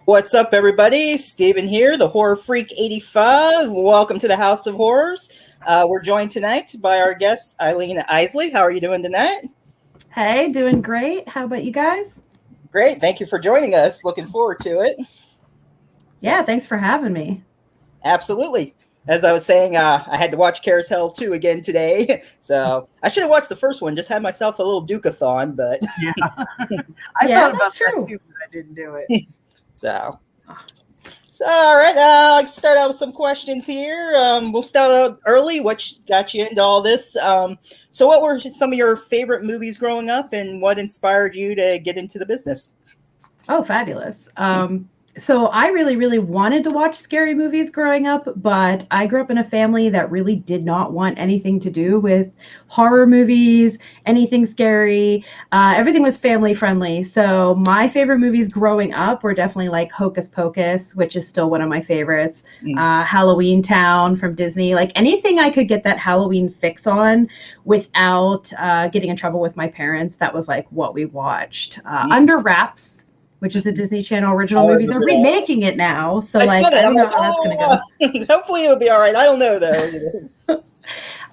What's up, everybody? Steven here, the Horror Freak 85. Welcome to the House of Horrors. We're joined tonight by our guest, Aleen and Isley. How are you doing tonight? Hey, doing great. How about you guys? Great. Thank you for joining us. Looking forward to it. Yeah, thanks for having me. Absolutely. As I was saying, I had to watch Carousel 2 again today. So I should have watched the first one, just had myself a little Duke-a-thon, but Yeah. Yeah, thought about that's that true. too, but I didn't do it. so. So, all right, let's start out with some questions here. We'll start out early. What got you into all this? So, what were some of your favorite movies growing up, and what inspired you to get into the business? Oh, fabulous. So I really, really wanted to watch scary movies growing up, but I grew up in a family that really did not want anything to do with horror movies, anything scary. Everything was family friendly. So my favorite movies growing up were definitely like Hocus Pocus, which is still one of my favorites. Halloween Town from Disney, like anything I could get that Halloween fix on without getting in trouble with my parents. That was like what we watched. Under Wraps, which is a Disney Channel original movie. They're remaking it now, so I don't know how that's going to go. Hopefully it'll be all right. I don't know though.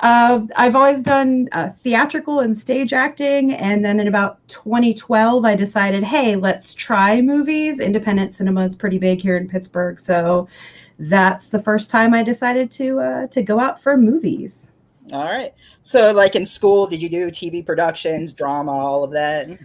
I've always done theatrical and stage acting, and then in about 2012, I decided, hey, let's try movies. Independent cinema is pretty big here in Pittsburgh, so that's the first time I decided to go out for movies. All right. So, like in school, did you do TV productions, drama, all of that?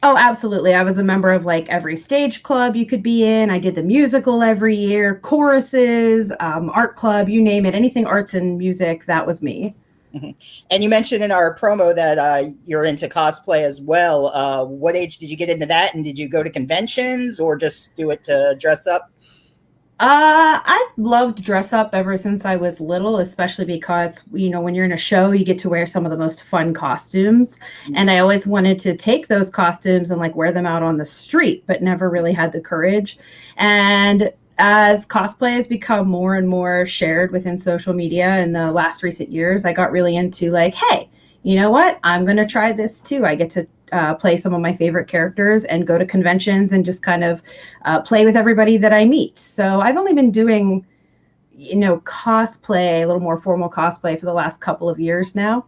Oh, absolutely. I was a member of like every stage club you could be in. I did the musical every year, choruses, art club, you name it, anything arts and music, that was me. Mm-hmm. And you mentioned in our promo that you're into cosplay as well. What age did you get into that? And did you go to conventions or just do it to dress up? I've loved dress up ever since I was little, especially because, when you're in a show, you get to wear some of the most fun costumes. And I always wanted to take those costumes and like wear them out on the street, but never really had the courage. And as cosplay has become more and more shared within social media in the last recent years, I got really into like, hey, you know what? I'm going to try this too. I get to play some of my favorite characters and go to conventions and just kind of play with everybody that I meet. So I've only been doing, cosplay, a little more formal cosplay for the last couple of years now.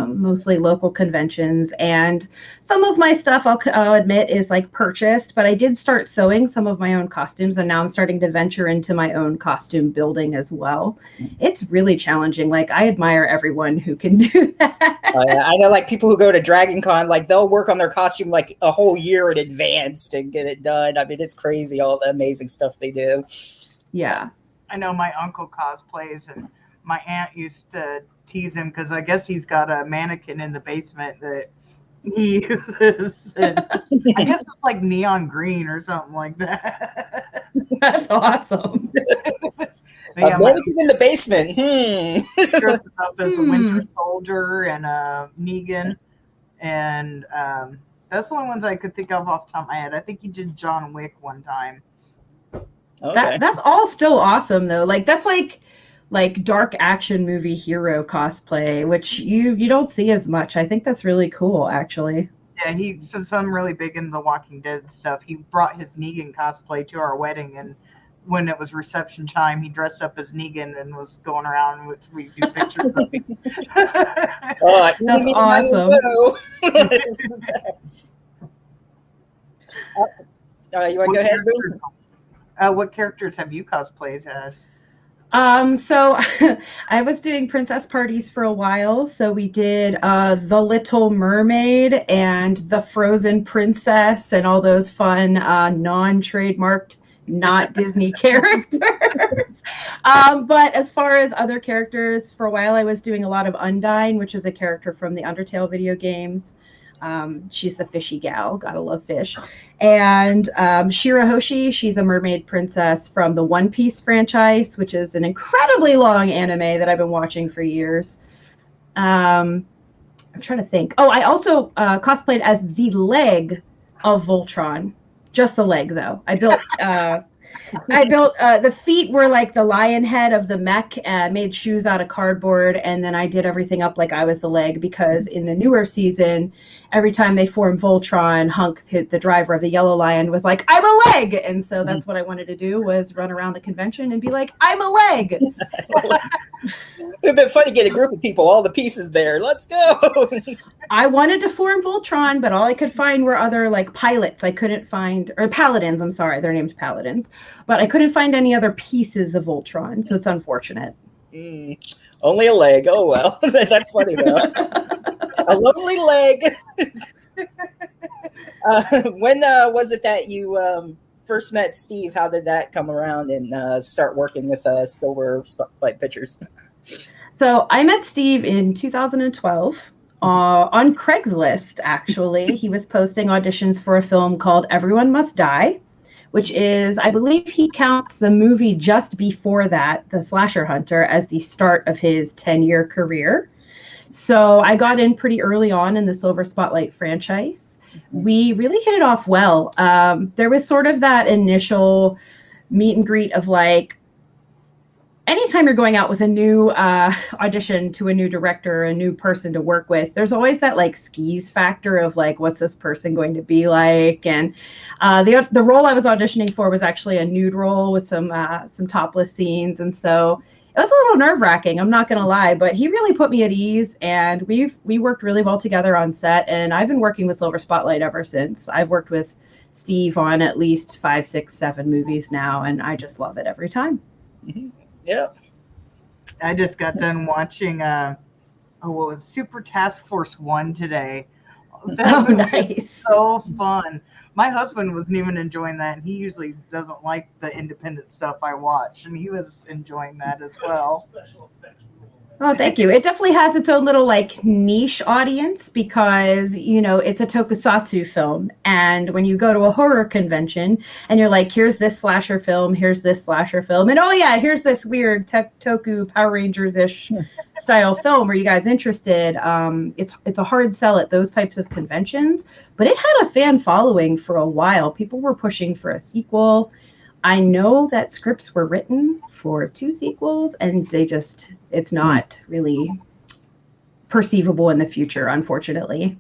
Mostly local conventions, and some of my stuff I'll admit is like purchased, but I did start sewing some of my own costumes, and now I'm starting to venture into my own costume building as well. It's really challenging. Like I admire everyone who can do that. I know like people who go to Dragon Con, like they'll work on their costume like a whole year in advance to get it done. I mean, it's crazy all the amazing stuff they do. Yeah. I know my uncle cosplays, and my aunt used to tease him because I guess he's got a mannequin in the basement that he uses. And I guess it's like neon green or something like that. That's awesome. A mannequin in the basement. Dresses up as a Winter Soldier and a Negan. And that's the only ones I could think of off the top of my head. I think he did John Wick one time. Okay. That's all still awesome though. Like that's like dark action movie hero cosplay, which you don't see as much. I think that's really cool, actually. Yeah, since I'm really big into the Walking Dead stuff, he brought his Negan cosplay to our wedding, and when it was reception time, he dressed up as Negan and was going around with we do pictures of him. That's awesome. You want to go ahead? What characters have you cosplayed as? So I was doing princess parties for a while. So we did The Little Mermaid and The Frozen Princess and all those fun non-trademarked, not Disney characters. But as far as other characters, for a while I was doing a lot of Undyne, which is a character from the Undertale video games. She's the fishy gal, gotta love fish. And Shirahoshi, she's a mermaid princess from the One Piece franchise, which is an incredibly long anime that I've been watching for years. I'm trying to think. Oh, I also cosplayed as the Leg of Voltron. Just the leg, though. I built the feet were like the lion head of the mech, made shoes out of cardboard, and then I did everything up like I was the leg, because in the newer season, every time they formed Voltron, Hunk, the driver of the Yellow Lion, was like, I'm a leg. And so that's what I wanted to do, was run around the convention and be like, I'm a leg. It'd been fun to get a group of people, all the pieces there. Let's go. I wanted to form Voltron, but all I could find were other like pilots. I couldn't find, or paladins, I'm sorry, they're named paladins, but I couldn't find any other pieces of Voltron, so it's unfortunate. Only a leg. Oh, well. That's funny, though. A lonely leg. When was it that you first met Steve? How did that come around and start working with Silver Spotlight Pictures? So I met Steve in 2012 on Craigslist, actually. He was posting auditions for a film called Everyone Must Die, which is, I believe he counts the movie just before that, The Slasher Hunter, as the start of his 10-year career. So I got in pretty early on in the Silver Spotlight franchise. We really hit it off well. There was sort of that initial meet and greet of like, anytime you're going out with a new audition to a new director, a new person to work with, there's always that like skis factor of like, what's this person going to be like? And the role I was auditioning for was actually a nude role with some topless scenes. And so it was a little nerve wracking, I'm not going to lie, but he really put me at ease, and we worked really well together on set. And I've been working with Silver Spotlight ever since. I've worked with Steve on at least 5, 6, 7 movies now, and I just love it every time. Yeah. I just got done watching what was Super Task Force 1 today. That was nice. So fun. My husband wasn't even enjoying that, and he usually doesn't like the independent stuff I watch, and he was enjoying that as well. Oh, thank you. It definitely has its own little like niche audience because, you know, it's a tokusatsu film. And when you go to a horror convention and you're like, here's this slasher film, here's this slasher film, and oh yeah, here's this weird toku Power Rangers-ish style film. Are you guys interested? It's a hard sell at those types of conventions, but it had a fan following for a while. People were pushing for a sequel. I know that scripts were written for 2 sequels, and it's not really perceivable in the the unfortunately.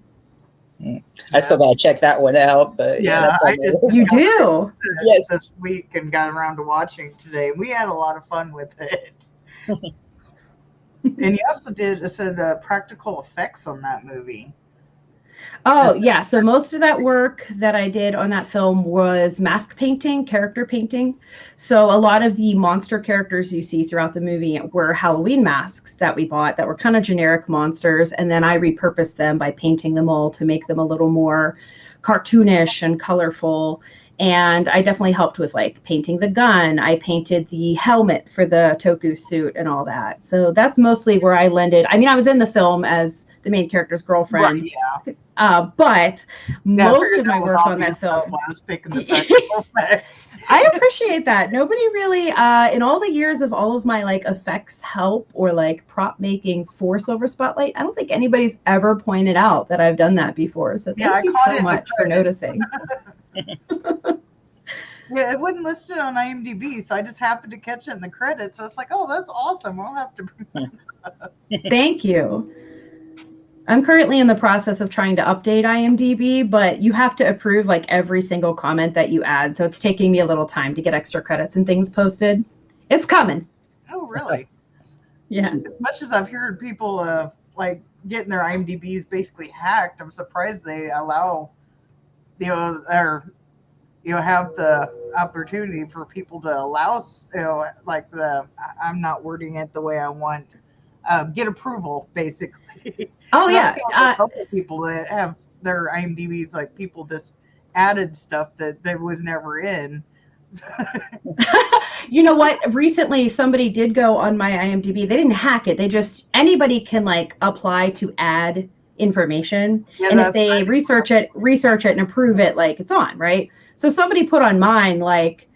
I still gotta check that one out, but yeah, you do. Yes, this week and got around to watching today. We had a lot of fun with it. And you also said practical effects on that movie. Oh, yeah. So most of that work that I did on that film was mask painting, character painting. So a lot of the monster characters you see throughout the movie were Halloween masks that we bought that were kind of generic monsters. And then I repurposed them by painting them all to make them a little more cartoonish and colorful. And I definitely helped with like painting the gun. I painted the helmet for the Toku suit and all that. So that's mostly where I lended. I mean, I was in the film as the main character's girlfriend. Right, yeah. But most of my work on that film. That's why I was picking the practical effects. I appreciate that. Nobody really, in all the years of all of my like effects help or like prop making for Silver Spotlight, I don't think anybody's ever pointed out that I've done that before. So thank you so much for noticing. Yeah, it wasn't listed on IMDb, so I just happened to catch it in the credits. So it's like, oh, that's awesome. I'll have to bring that up. Thank you. I'm currently in the process of trying to update IMDb, but you have to approve like every single comment that you add. So it's taking me a little time to get extra credits and things posted. It's coming. Oh, really? Yeah. As much as I've heard people like getting their IMDb's basically hacked, I'm surprised they allow, have the opportunity for people to allow, I'm not wording it the way I want, get approval, basically. Oh, yeah. A couple people that have their IMDb's, like, people just added stuff that there was never in. You know what? Recently, somebody did go on my IMDb. They didn't hack it. They just, anybody can, like, apply to add information. Yeah, and if they research it and approve it, like, it's on, right? So somebody put on mine, like,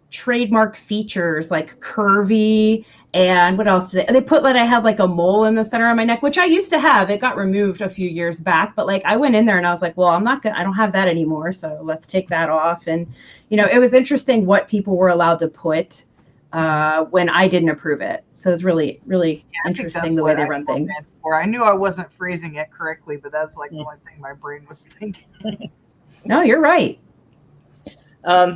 trademark features like curvy, and what else did they put? That I had like a mole in the center of my neck, which I used to have. It got removed a few years back, but like I went in there and I was like, well, I don't have that anymore, so let's take that off. And it was interesting what people were allowed to put when I didn't approve it. So it's really, really interesting the way they run things. I knew I wasn't phrasing it correctly, but that's like the only thing my brain was thinking. No, you're right.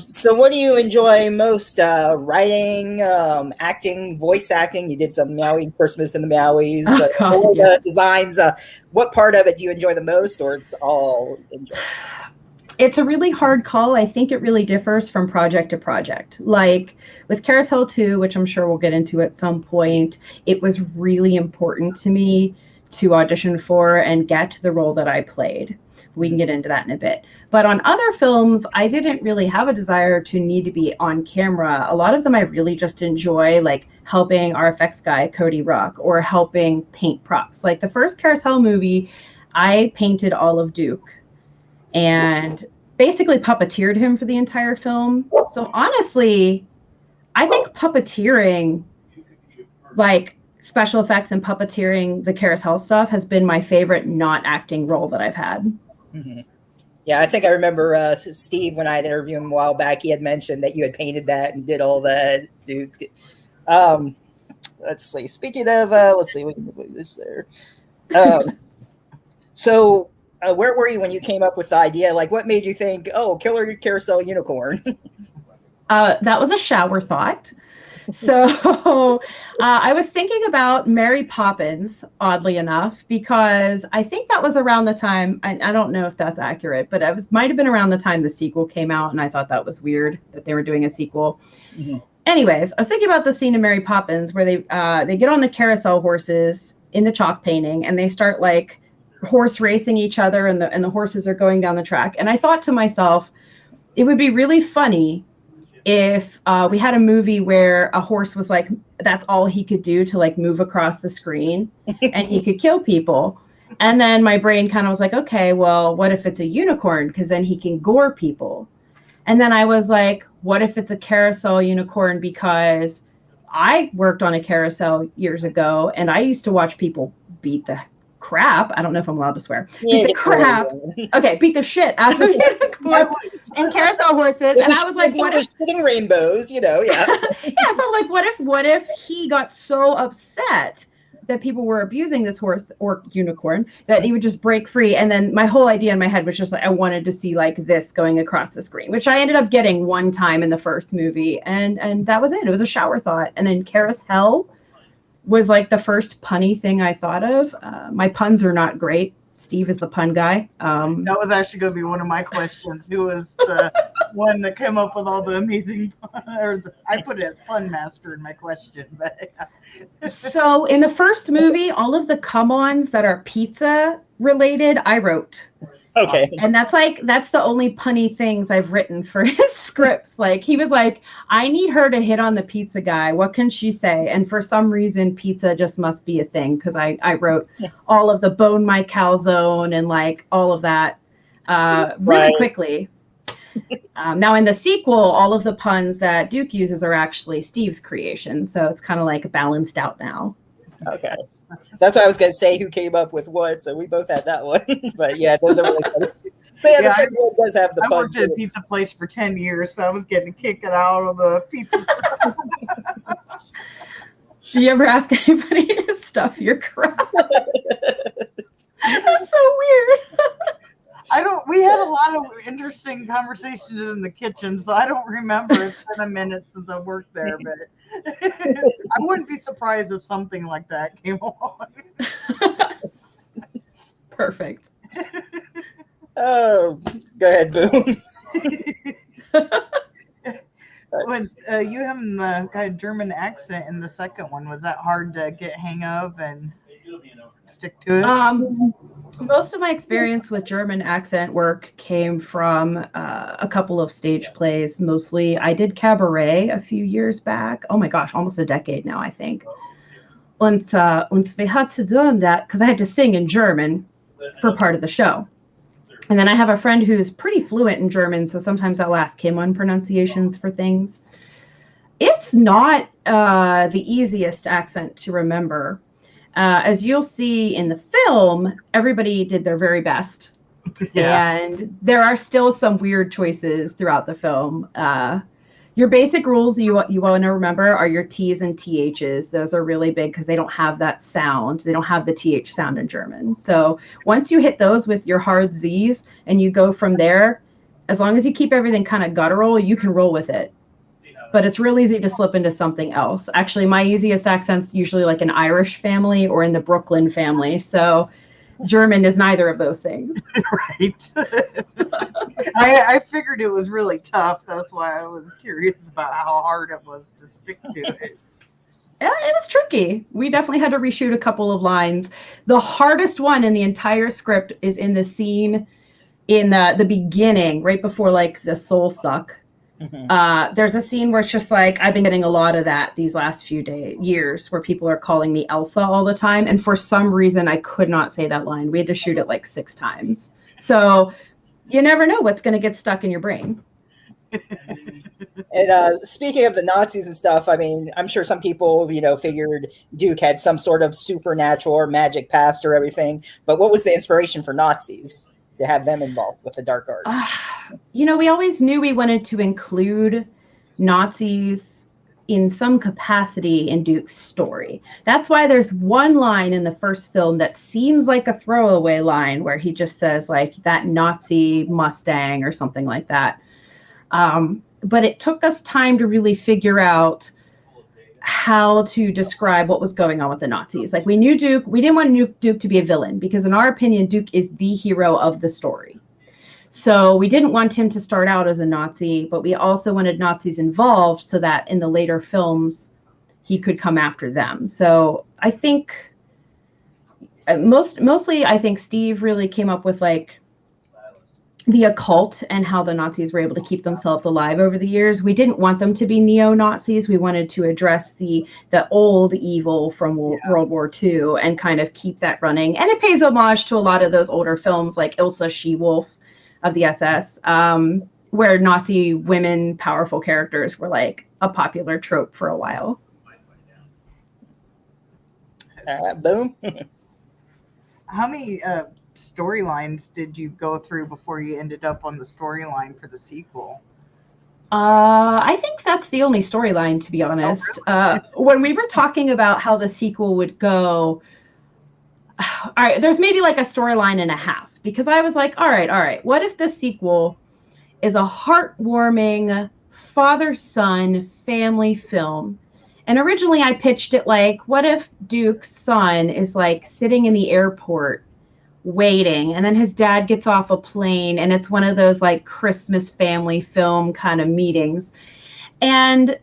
So what do you enjoy most? Writing, acting, voice acting? You did some Meowie Christmas in the Meowies. Designs. What part of it do you enjoy the most, or it's all enjoy? It's a really hard call. I think it really differs from project to project. Like with Carousel 2, which I'm sure we'll get into at some point, it was really important to me to audition for and get the role that I played. We can get into that in a bit. But on other films, I didn't really have a desire to need to be on camera. A lot of them I really just enjoy, like helping our effects guy, Cody Ruck, or helping paint props. Like the first Carousel movie, I painted all of Duke and basically puppeteered him for the entire film. So honestly, I think puppeteering, like special effects and puppeteering the Carousel stuff, has been my favorite not acting role that I've had. Mm-hmm. Yeah, I think I remember Steve, when I had interviewed him a while back, he had mentioned that you had painted that and did all that. Dude, let's see. Speaking of, let's see, we can put this there. So, where were you when you came up with the idea? Like, what made you think, oh, Killer Carousel Unicorn? That was a shower thought. So I was thinking about Mary Poppins, oddly enough, because I think that was around the time, I don't know if that's accurate, but it might have been around the time the sequel came out, and I thought that was weird that they were doing a sequel. Mm-hmm. Anyways, I was thinking about the scene in Mary Poppins where they get on the carousel horses in the chalk painting, and they start like horse racing each other, and the horses are going down the track. And I thought to myself, it would be really funny if we had a movie where a horse was like, that's all he could do to like move across the screen and he could kill people. And then my brain kind of was like, okay, well, what if it's a unicorn? Because then he can gore people. And then I was like, what if it's a carousel unicorn? Because I worked on a carousel years ago and I used to watch people beat the crap. I don't know if I'm allowed to swear. Beat the crap. Okay, beat the shit out of unicorns and carousel horses. And I was like, what if shooting rainbows, you know, yeah. Yeah, so like what if he got so upset that people were abusing this horse or unicorn that he would just break free? And then my whole idea in my head was just like, I wanted to see like this going across the screen, which I ended up getting one time in the first movie, and that was it. It was a shower thought. And then Carousel was like the first punny thing I thought of. My puns are not great. Steve is the pun guy. That was actually going to be one of my questions. Who was the one that came up with all the amazing I put it as pun master in my question. But So in the first movie, all of the come-ons that are pizza related, I wrote. Okay. And that's the only punny things I've written for his scripts. Like he was like, I need her to hit on the pizza guy. What can she say? And for some reason, pizza just must be a thing, because I wrote all of the bone my calzone and like all of that really quickly. Now in the sequel, all of the puns that Duke uses are actually Steve's creation. So it's kind of like balanced out now. Okay. That's what I was going to say, who came up with what, so we both had that one. But yeah, those are really funny. So yeah, the second one does have the I worked at a pizza place for 10 years, so I was getting kicked out of the pizza stuff. Do you ever ask anybody to stuff your crap? That's so weird. We had a lot of interesting conversations in the kitchen, so I don't remember. It's been a minute since I worked there, but I wouldn't be surprised if something like that came along. Perfect. Oh, go ahead, Boom. When you have the kind of German accent in the second one, was that hard to get hang of and stick to it? Most of my experience with German accent work came from a couple of stage plays. Mostly, I did cabaret a few years back. Oh my gosh, almost a decade now, I think. Und we had to do that because I had to sing in German for part of the show. And then I have a friend who's pretty fluent in German, so sometimes I'll ask him on pronunciations for things. It's not the easiest accent to remember. As you'll see in the film, everybody did their very best. Yeah. And there are still some weird choices throughout the film. Your basic rules you want to remember are your T's and THs. Those are really big because they don't have that sound. They don't have the TH sound in German. So once you hit those with your hard Z's and you go from there, as long as you keep everything kind of guttural, you can roll with it. But it's real easy to slip into something else. Actually, my easiest accent's usually like an Irish family or in the Brooklyn family. So German is neither of those things. Right. I figured it was really tough. That's why I was curious about how hard it was to stick to it. Yeah, it was tricky. We definitely had to reshoot a couple of lines. The hardest one in the entire script is in the scene in the beginning, right before like the soul suck. There's a scene where it's just like, I've been getting a lot of that these last few years where people are calling me Elsa all the time. And for some reason, I could not say that line. We had to shoot it like 6 times. So you never know what's going to get stuck in your brain. And speaking of the Nazis and stuff, I mean, I'm sure some people, figured Duke had some sort of supernatural or magic past or everything. But what was the inspiration for Nazis to have them involved with the dark arts? We always knew we wanted to include Nazis in some capacity in Duke's story. That's why there's one line in the first film that seems like a throwaway line where he just says like that Nazi Mustang or something like that. But it took us time to really figure out how to describe what was going on with the Nazis. Like we knew Duke, we didn't want Duke to be a villain because in our opinion, Duke is the hero of the story. So we didn't want him to start out as a Nazi, but we also wanted Nazis involved so that in the later films, he could come after them. So I think mostly I think Steve really came up with like the occult and how the Nazis were able to keep themselves alive over the years. We didn't want them to be neo-Nazis. We wanted to address the old evil from World War II and kind of keep that running. And it pays homage to a lot of those older films like Ilsa She-Wolf of the SS, where Nazi women, powerful characters were like a popular trope for a while. Boom. How many storylines did you go through before you ended up on the storyline for the sequel? I think that's the only storyline, to be honest. Oh, really? When we were talking about how the sequel would go, all right, there's maybe like a storyline and a half, because I was like, all right, what if the sequel is a heartwarming father-son family film? And originally I pitched it like, what if Duke's son is like sitting in the airport waiting, and then his dad gets off a plane, and it's one of those like Christmas family film kind of meetings. And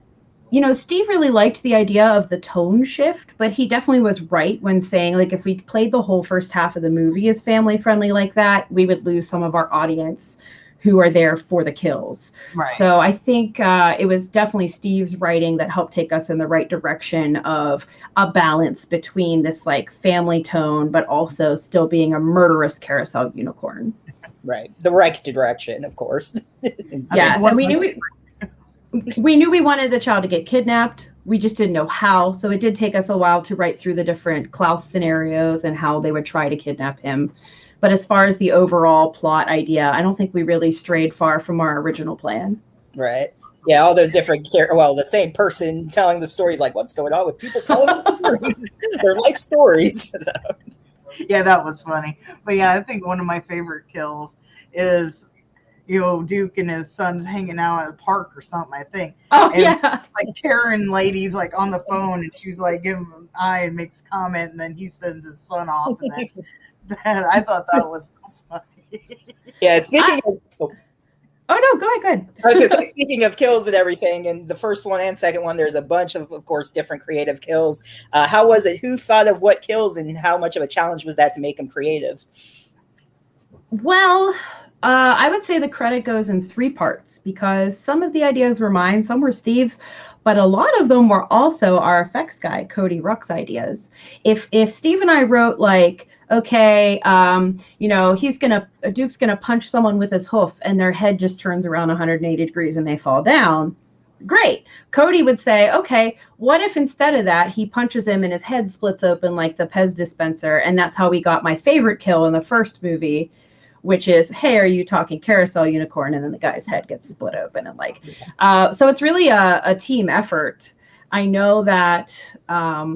Steve really liked the idea of the tone shift, but he definitely was right when saying like if we played the whole first half of the movie as family friendly like that, we would lose some of our audience who are there for the kills. Right. So I think it was definitely Steve's writing that helped take us in the right direction of a balance between this like family tone, but also still being a murderous carousel unicorn. Right. The right direction, of course. Yes. And we knew we wanted the child to get kidnapped. We just didn't know how. So it did take us a while to write through the different Klaus scenarios and how they would try to kidnap him. But as far as the overall plot idea, I don't think we really strayed far from our original plan. Right. Yeah, all those different the same person telling the stories, like what's going on with people telling stories, their life stories. Yeah, that was funny. But yeah, I think one of my favorite kills is Duke and his son's hanging out at a park or something, I think. Oh, and, yeah. Like Karen lady's like on the phone and she's like giving him an eye and makes a comment and then he sends his son off and then I thought that was so funny. Yeah, speaking of... Oh, no, go ahead. I was going to say, speaking of kills and everything, and the first one and second one, there's a bunch of course, different creative kills. How was it? Who thought of what kills and how much of a challenge was that to make them creative? Well, I would say the credit goes in 3 parts because some of the ideas were mine, some were Steve's, but a lot of them were also our effects guy, Cody Ruck's ideas. If Steve and I wrote like, okay, Duke's gonna punch someone with his hoof and their head just turns around 180 degrees and they fall down, great. Cody would say, okay, what if instead of that, he punches him and his head splits open like the Pez dispenser, and that's how we got my favorite kill in the first movie, which is, hey, are you talking carousel unicorn? And then the guy's head gets split open. And like, so it's really a team effort. I know that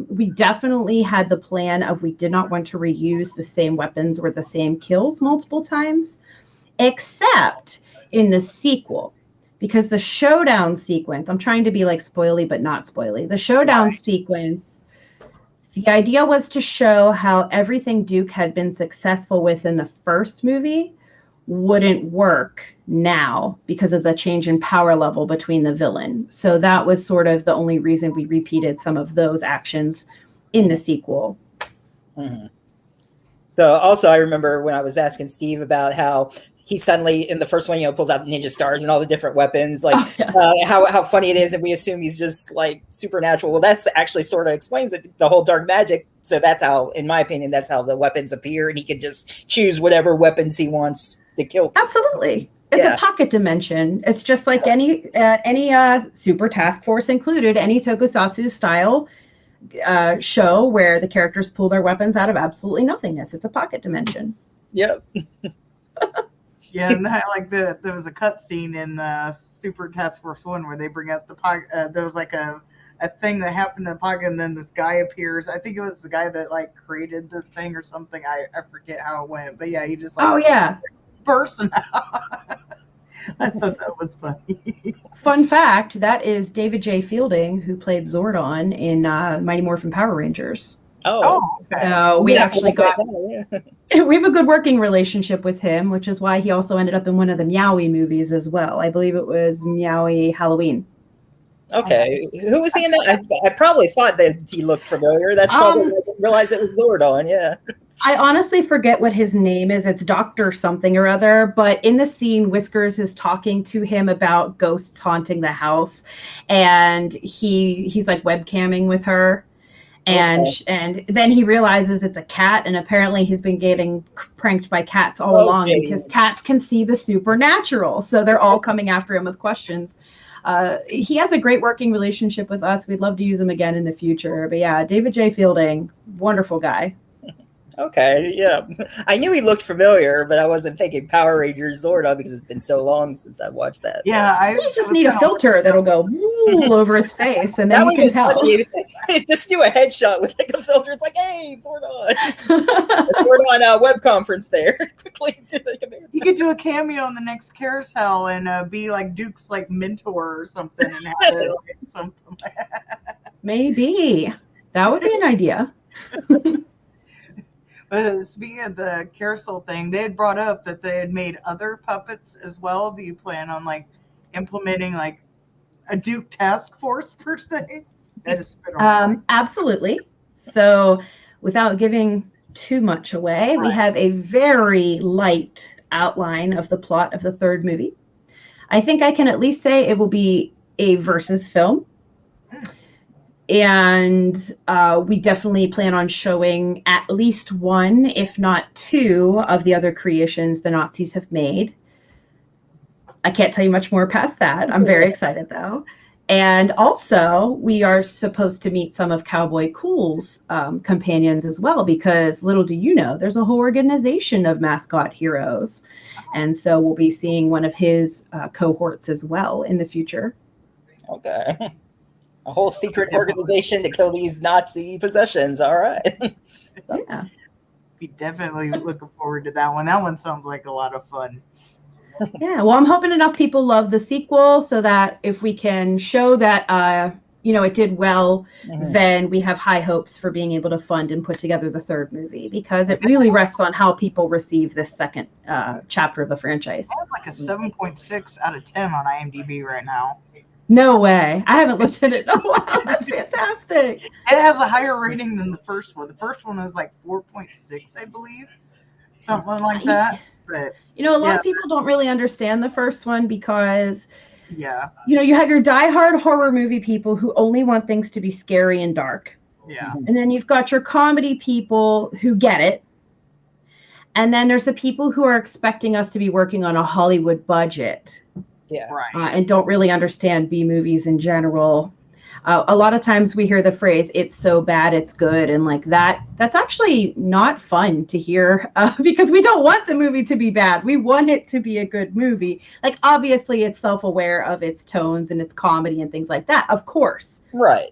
we definitely had the plan of we did not want to reuse the same weapons or the same kills multiple times, except in the sequel. Because the showdown sequence, I'm trying to be like spoily, but not spoily. The showdown sequence, the idea was to show how everything Duke had been successful with in the first movie wouldn't work now because of the change in power level between the villain. So that was sort of the only reason we repeated some of those actions in the sequel. Mm-hmm. So also I remember when I was asking Steve about how he suddenly in the first one, pulls out ninja stars and all the different weapons, like how funny it is. And we assume he's just like supernatural. Well, that's actually sort of explains it, the whole dark magic. So that's how, in my opinion, that's how the weapons appear. And he can just choose whatever weapons he wants to kill people. Absolutely. It's a pocket dimension. It's just like any super task force included, any tokusatsu style show where the characters pull their weapons out of absolutely nothingness. It's a pocket dimension. Yep. Yeah, and there was a cut scene in Super Task Force 1 where they bring up the pocket. There was like a thing that happened in the pocket, and then this guy appears. I think it was the guy that like created the thing or something. I forget how it went, but yeah, he just bursting out. I thought that was funny. Fun fact: that is David J. Fielding, who played Zordon in Mighty Morphin Power Rangers. Oh, okay. So we actually we have a good working relationship with him, which is why he also ended up in one of the Meowie movies as well. I believe it was Meowie Halloween. Okay. Who was he in that? I probably thought that he looked familiar. That's probably why I didn't realize it was Zordon, yeah. I honestly forget what his name is. It's Dr. something or other, but in the scene, Whiskers is talking to him about ghosts haunting the house, and he's like webcamming with her. And then he realizes it's a cat, and apparently he's been getting pranked by cats all along because cats can see the supernatural. So they're all coming after him with questions. He has a great working relationship with us. We'd love to use him again in the future. But yeah, David J. Fielding, wonderful guy. Okay, yeah. I knew he looked familiar, but I wasn't thinking Power Rangers Zordon because it's been so long since I watched that. Yeah, you just need a filter that'll go over his face, and then you can tell. Just do a headshot with like a filter. It's like, hey, Zordon. Zordon web conference there. Quickly do like you could do a cameo in the next carousel and be like Duke's like mentor or something, and have it, like, something like that. Maybe that would be an idea. Speaking of the carousel thing, they had brought up that they had made other puppets as well. Do you plan on like implementing like a Duke task force per se? Absolutely. So without giving too much away, we have a very light outline of the plot of the third movie. I think I can at least say it will be a versus film. And we definitely plan on showing at least one, if not two, of the other creations the Nazis have made. I can't tell you much more past that. I'm very excited, though. And also, we are supposed to meet some of Cowboy Cool's companions as well, because little do you know, there's a whole organization of mascot heroes. And so we'll be seeing one of his cohorts as well in the future. Okay. A whole secret organization to kill these Nazi possessions. All right. Yeah. Be definitely looking forward to that one. That one sounds like a lot of fun. Yeah. Well, I'm hoping enough people love the sequel so that if we can show that, it did well, then we have high hopes for being able to fund and put together the third movie, because it really rests on how people receive this second chapter of the franchise. I have like a 7.6 out of 10 on IMDb right now. No way. I haven't looked at it in a while. That's fantastic. It has a higher rating than the first one. The first one was like 4.6, I believe. Something like that. But a lot of people don't really understand the first one because you have your diehard horror movie people who only want things to be scary and dark. Yeah. And then you've got your comedy people who get it. And then there's the people who are expecting us to be working on a Hollywood budget. Yeah. Right. And don't really understand B movies in general. A lot of times we hear the phrase, it's so bad, it's good. And like that's actually not fun to hear because we don't want the movie to be bad. We want it to be a good movie. Like, obviously it's self-aware of its tones and its comedy and things like that, of course. Right.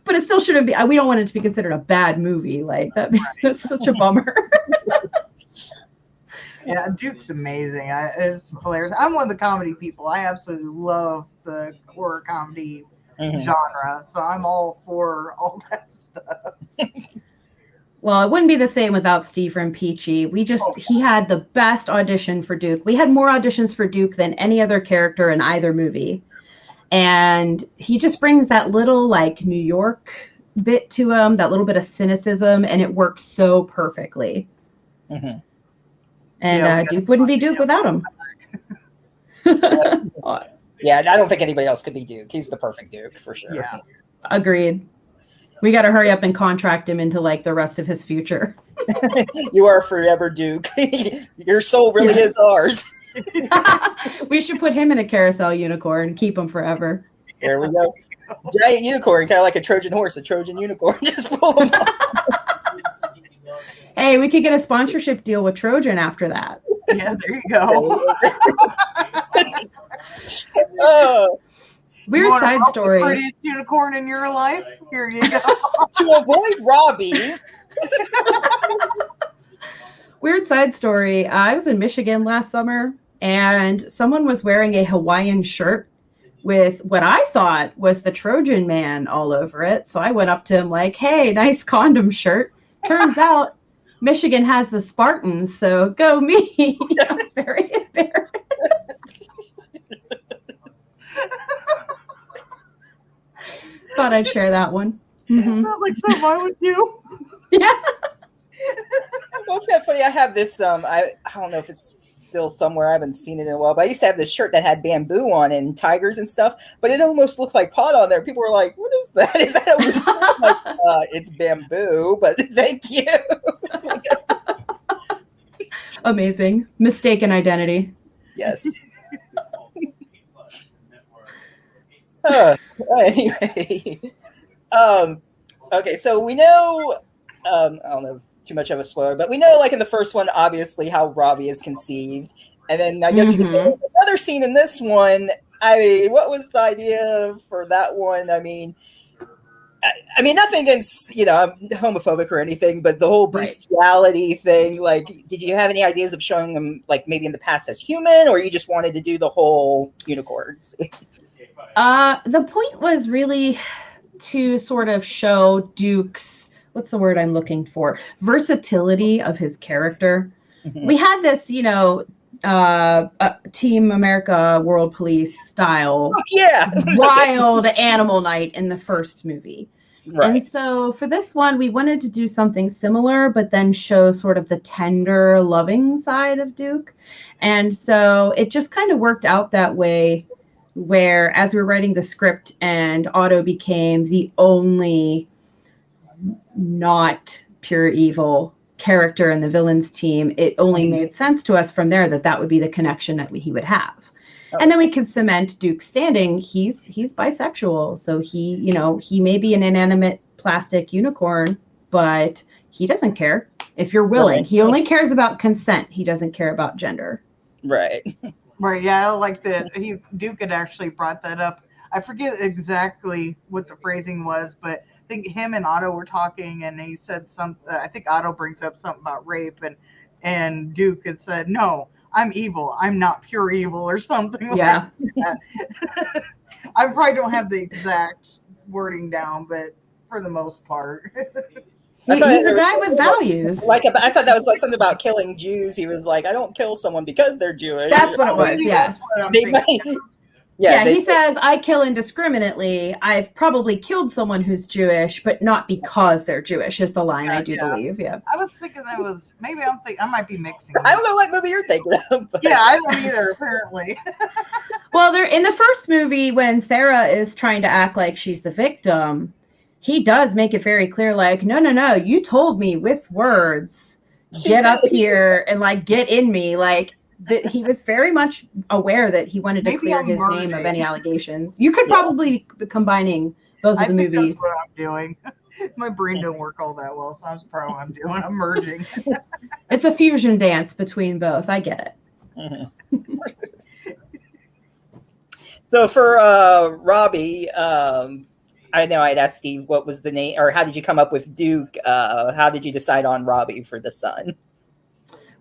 But it still shouldn't be, we don't want it to be considered a bad movie. Like that's such a bummer. Yeah, Duke's amazing. It's hilarious. I'm one of the comedy people. I absolutely love the horror comedy genre, so I'm all for all that stuff. Well, it wouldn't be the same without Steve from Peachy. He had the best audition for Duke. We had more auditions for Duke than any other character in either movie. And he just brings that little like New York bit to him, that little bit of cynicism, and it works so perfectly. Mm-hmm. And Duke wouldn't be Duke without him. Yeah, I don't think anybody else could be Duke. He's the perfect Duke for sure. Yeah. Agreed. We got to hurry up and contract him into like the rest of his future. You are forever Duke. Your soul really is ours. We should put him in a carousel unicorn, keep him forever. There we go. Giant unicorn, kind of like a Trojan horse, a Trojan unicorn. Just pull him up. Hey, we could get a sponsorship deal with Trojan after that. Yeah, there you go. Weird side story. The prettiest unicorn in your life? Here you go. To avoid Robbie's. Weird side story. I was in Michigan last summer, and someone was wearing a Hawaiian shirt with what I thought was the Trojan man all over it. So I went up to him like, hey, nice condom shirt. Turns out Michigan has the Spartans, so go me. I was very embarrassed. Thought I'd share that one. Mm-hmm. Sounds like something I would do. Yeah. Well, it's kind of funny. I have this. I don't know if it's still somewhere. I haven't seen it in a while. But I used to have this shirt that had bamboo on it and tigers and stuff. But it almost looked like pot on there. People were like, "What is that? Is that a weird?" Like, it's bamboo. But thank you. Amazing. Mistaken identity. Yes. Anyway. Okay, so we know. I don't know if it's too much of a spoiler, but we know, like in the first one, obviously how Robbie is conceived, and then I guess you can say another scene in this one. I mean, what was the idea for that one? I mean, nothing against I'm homophobic or anything, but the whole bestiality thing. Like, did you have any ideas of showing them, like maybe in the past as human, or you just wanted to do the whole unicorns? The point was really to sort of show Duke's, what's the word I'm looking for? Versatility of his character. Mm-hmm. We had this, Team America World Police style wild animal night in the first movie. Right. And so for this one, we wanted to do something similar, but then show sort of the tender, loving side of Duke. And so it just kind of worked out that way, where as we were writing the script and Otto became the only not pure evil character in the villains team, it only made sense to us from there that would be the connection that he would have. Oh. And then we could cement Duke's standing. He's bisexual, so he may be an inanimate plastic unicorn, but he doesn't care if you're willing. Right. He only cares about consent. He doesn't care about gender. Right. Right. Yeah, I like that. Duke had actually brought that up. I forget exactly what the phrasing was, but I think him and Otto were talking, and he said something. I think Otto brings up something about rape, and Duke had said, "No, I'm evil. I'm not pure evil," or something. Yeah. Like that. I probably don't have the exact wording down, but for the most part. He's a guy with values. I thought that was like something about killing Jews. He was like, I don't kill someone because they're Jewish. That's what it was, yes. He says, I kill indiscriminately. I've probably killed someone who's Jewish, but not because they're Jewish, is the line, I do believe. Yeah. I was thinking that was, maybe I might be mixing. I don't know what movie you're thinking of. But. Yeah, I don't either, apparently. Well, in the first movie, when Sarah is trying to act like she's the victim, he does make it very clear, like, no, you told me with words, get up here and like get in me. Like that he was very much aware that he wanted to clear his name of any allegations. You could probably be combining both of I the think movies. that's what I'm doing. My brain don't work all that well, so that's probably what I'm doing. I'm merging. It's a fusion dance between both. I get it. Mhm. So for Robbie, I know I'd asked Steve what was the name, or how did you come up with Duke? How did you decide on Robbie for the son?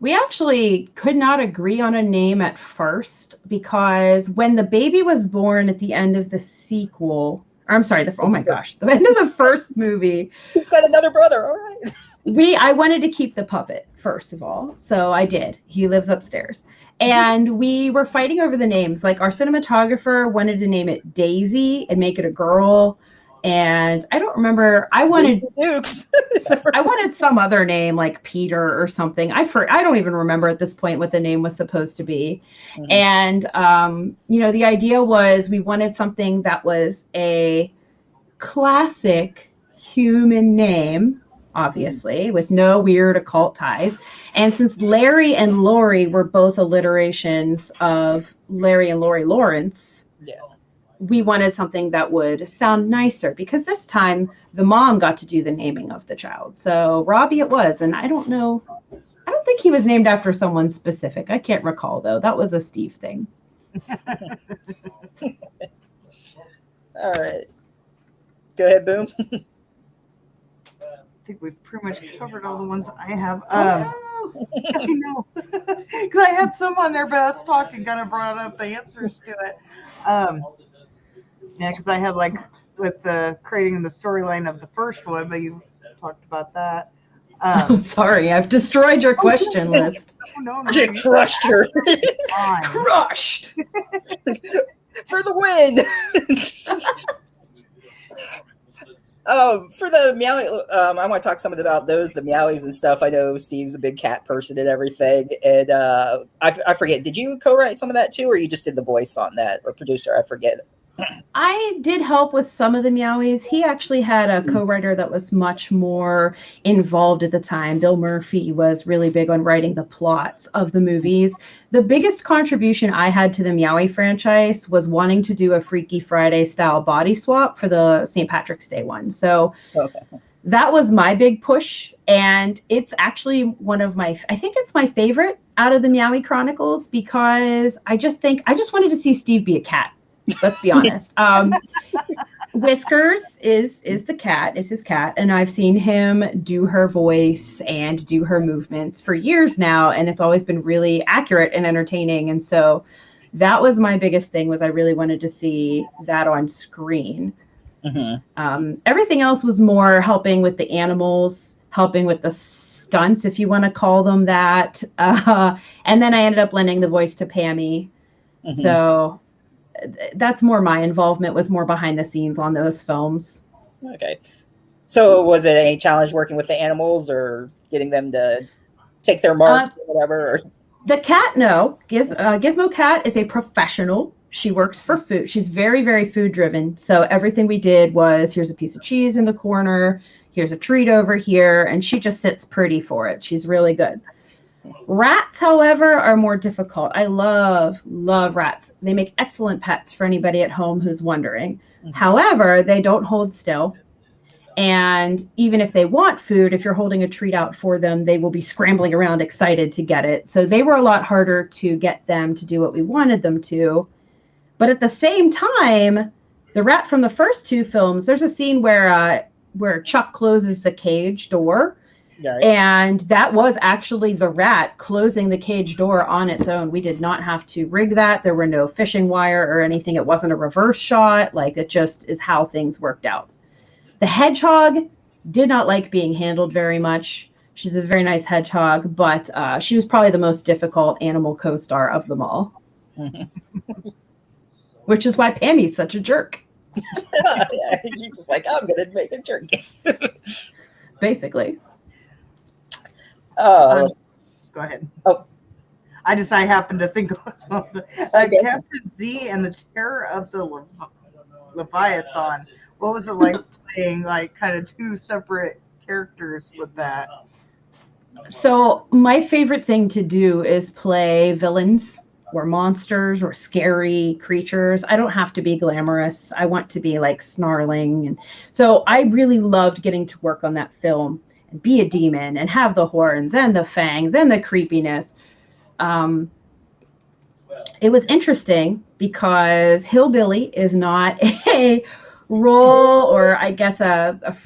We actually could not agree on a name at first because when the baby was born at the end of the sequel, or I'm sorry, oh my gosh, the end of the first movie, He's got another brother. All right. I wanted to keep the puppet first of all, so I did. He lives upstairs, and we were fighting over the names. Like our cinematographer wanted to name it Daisy and make it a girl, and I don't remember. I wanted Dukes. I wanted some other name like Peter or something. I don't even remember at this point what the name was supposed to be. Mhm. And the idea was we wanted something that was a classic human name, obviously, with no weird occult ties. And since Larry and Lori were both alliterations of Larry and Lori Lawrence, Yeah. we wanted something that would sound nicer because this time the mom got to do the naming of the child. So Robbie it was, and I don't think he was named after someone specific. I can't recall though. That was a Steve thing. All right. Go ahead, Boom. I think we've pretty much covered all the ones I have. Oh, I know, because I had some on there, but us talking kind of brought up the answers to it. Yeah, because I had like with the creating the storyline of the first one, but you talked about that. I'm sorry, I've destroyed your question list. No, You crushed her. fine. Crushed. For the win. For the Meowie, I want to talk some about those, the Meowies and stuff. I know Steve's a big cat person and everything, and I forget. Did you co-write some of that too, or you just did the voice on that, or producer? I forget. I did help with some of the Meowies. He actually had a co-writer that was much more involved at the time. Bill Murphy was really big on writing the plots of the movies. The biggest contribution I had to the Meowie franchise was wanting to do a Freaky Friday style body swap for the St. Patrick's Day one. So Okay. that was my big push. And it's actually I think it's my favorite out of the Meowie Chronicles because I just wanted to see Steve be a cat. Let's be honest. Whiskers is his cat, and I've seen him do her voice and do her movements for years now, and it's always been really accurate and entertaining. And so that was my biggest thing, was I really wanted to see that on screen. Mm-hmm. Everything else was more helping with the animals, helping with the stunts, if you want to call them that. And then I ended up lending the voice to Pammy. Mm-hmm. So that's more my involvement, was more behind the scenes on those films. Okay. So was it any challenge working with the animals or getting them to take their marks or whatever? Or? The cat, no. Gizmo Cat is a professional. She works for food. She's very, very food driven. So everything we did was, here's a piece of cheese in the corner, here's a treat over here, and she just sits pretty for it. She's really good. Rats, however, are more difficult. I love rats. They make excellent pets for anybody at home who's wondering. Mm-hmm. However, they don't hold still. And even if they want food, if you're holding a treat out for them, they will be scrambling around excited to get it. So they were a lot harder to get them to do what we wanted them to. But at the same time, the rat from the first two films, there's a scene where Chuck closes the cage door. Right. And that was actually the rat closing the cage door on its own. We did not have to rig that. There were no fishing wire or anything. It wasn't a reverse shot. Like, it just is how things worked out. The hedgehog did not like being handled very much. She's a very nice hedgehog, but she was probably the most difficult animal co-star of them all. Which is why Pammy's such a jerk. Yeah, he's just like, I'm going to make a jerk. Basically. Go ahead. Oh, I happened to think of something. Okay. Captain Z and the Terror of the Leviathan. What was it like playing like kind of two separate characters with that? So my favorite thing to do is play villains or monsters or scary creatures. I don't have to be glamorous. I want to be like snarling. And so I really loved getting to work on that film and be a demon and have the horns and the fangs and the creepiness. It was interesting because hillbilly is not a role, or I guess a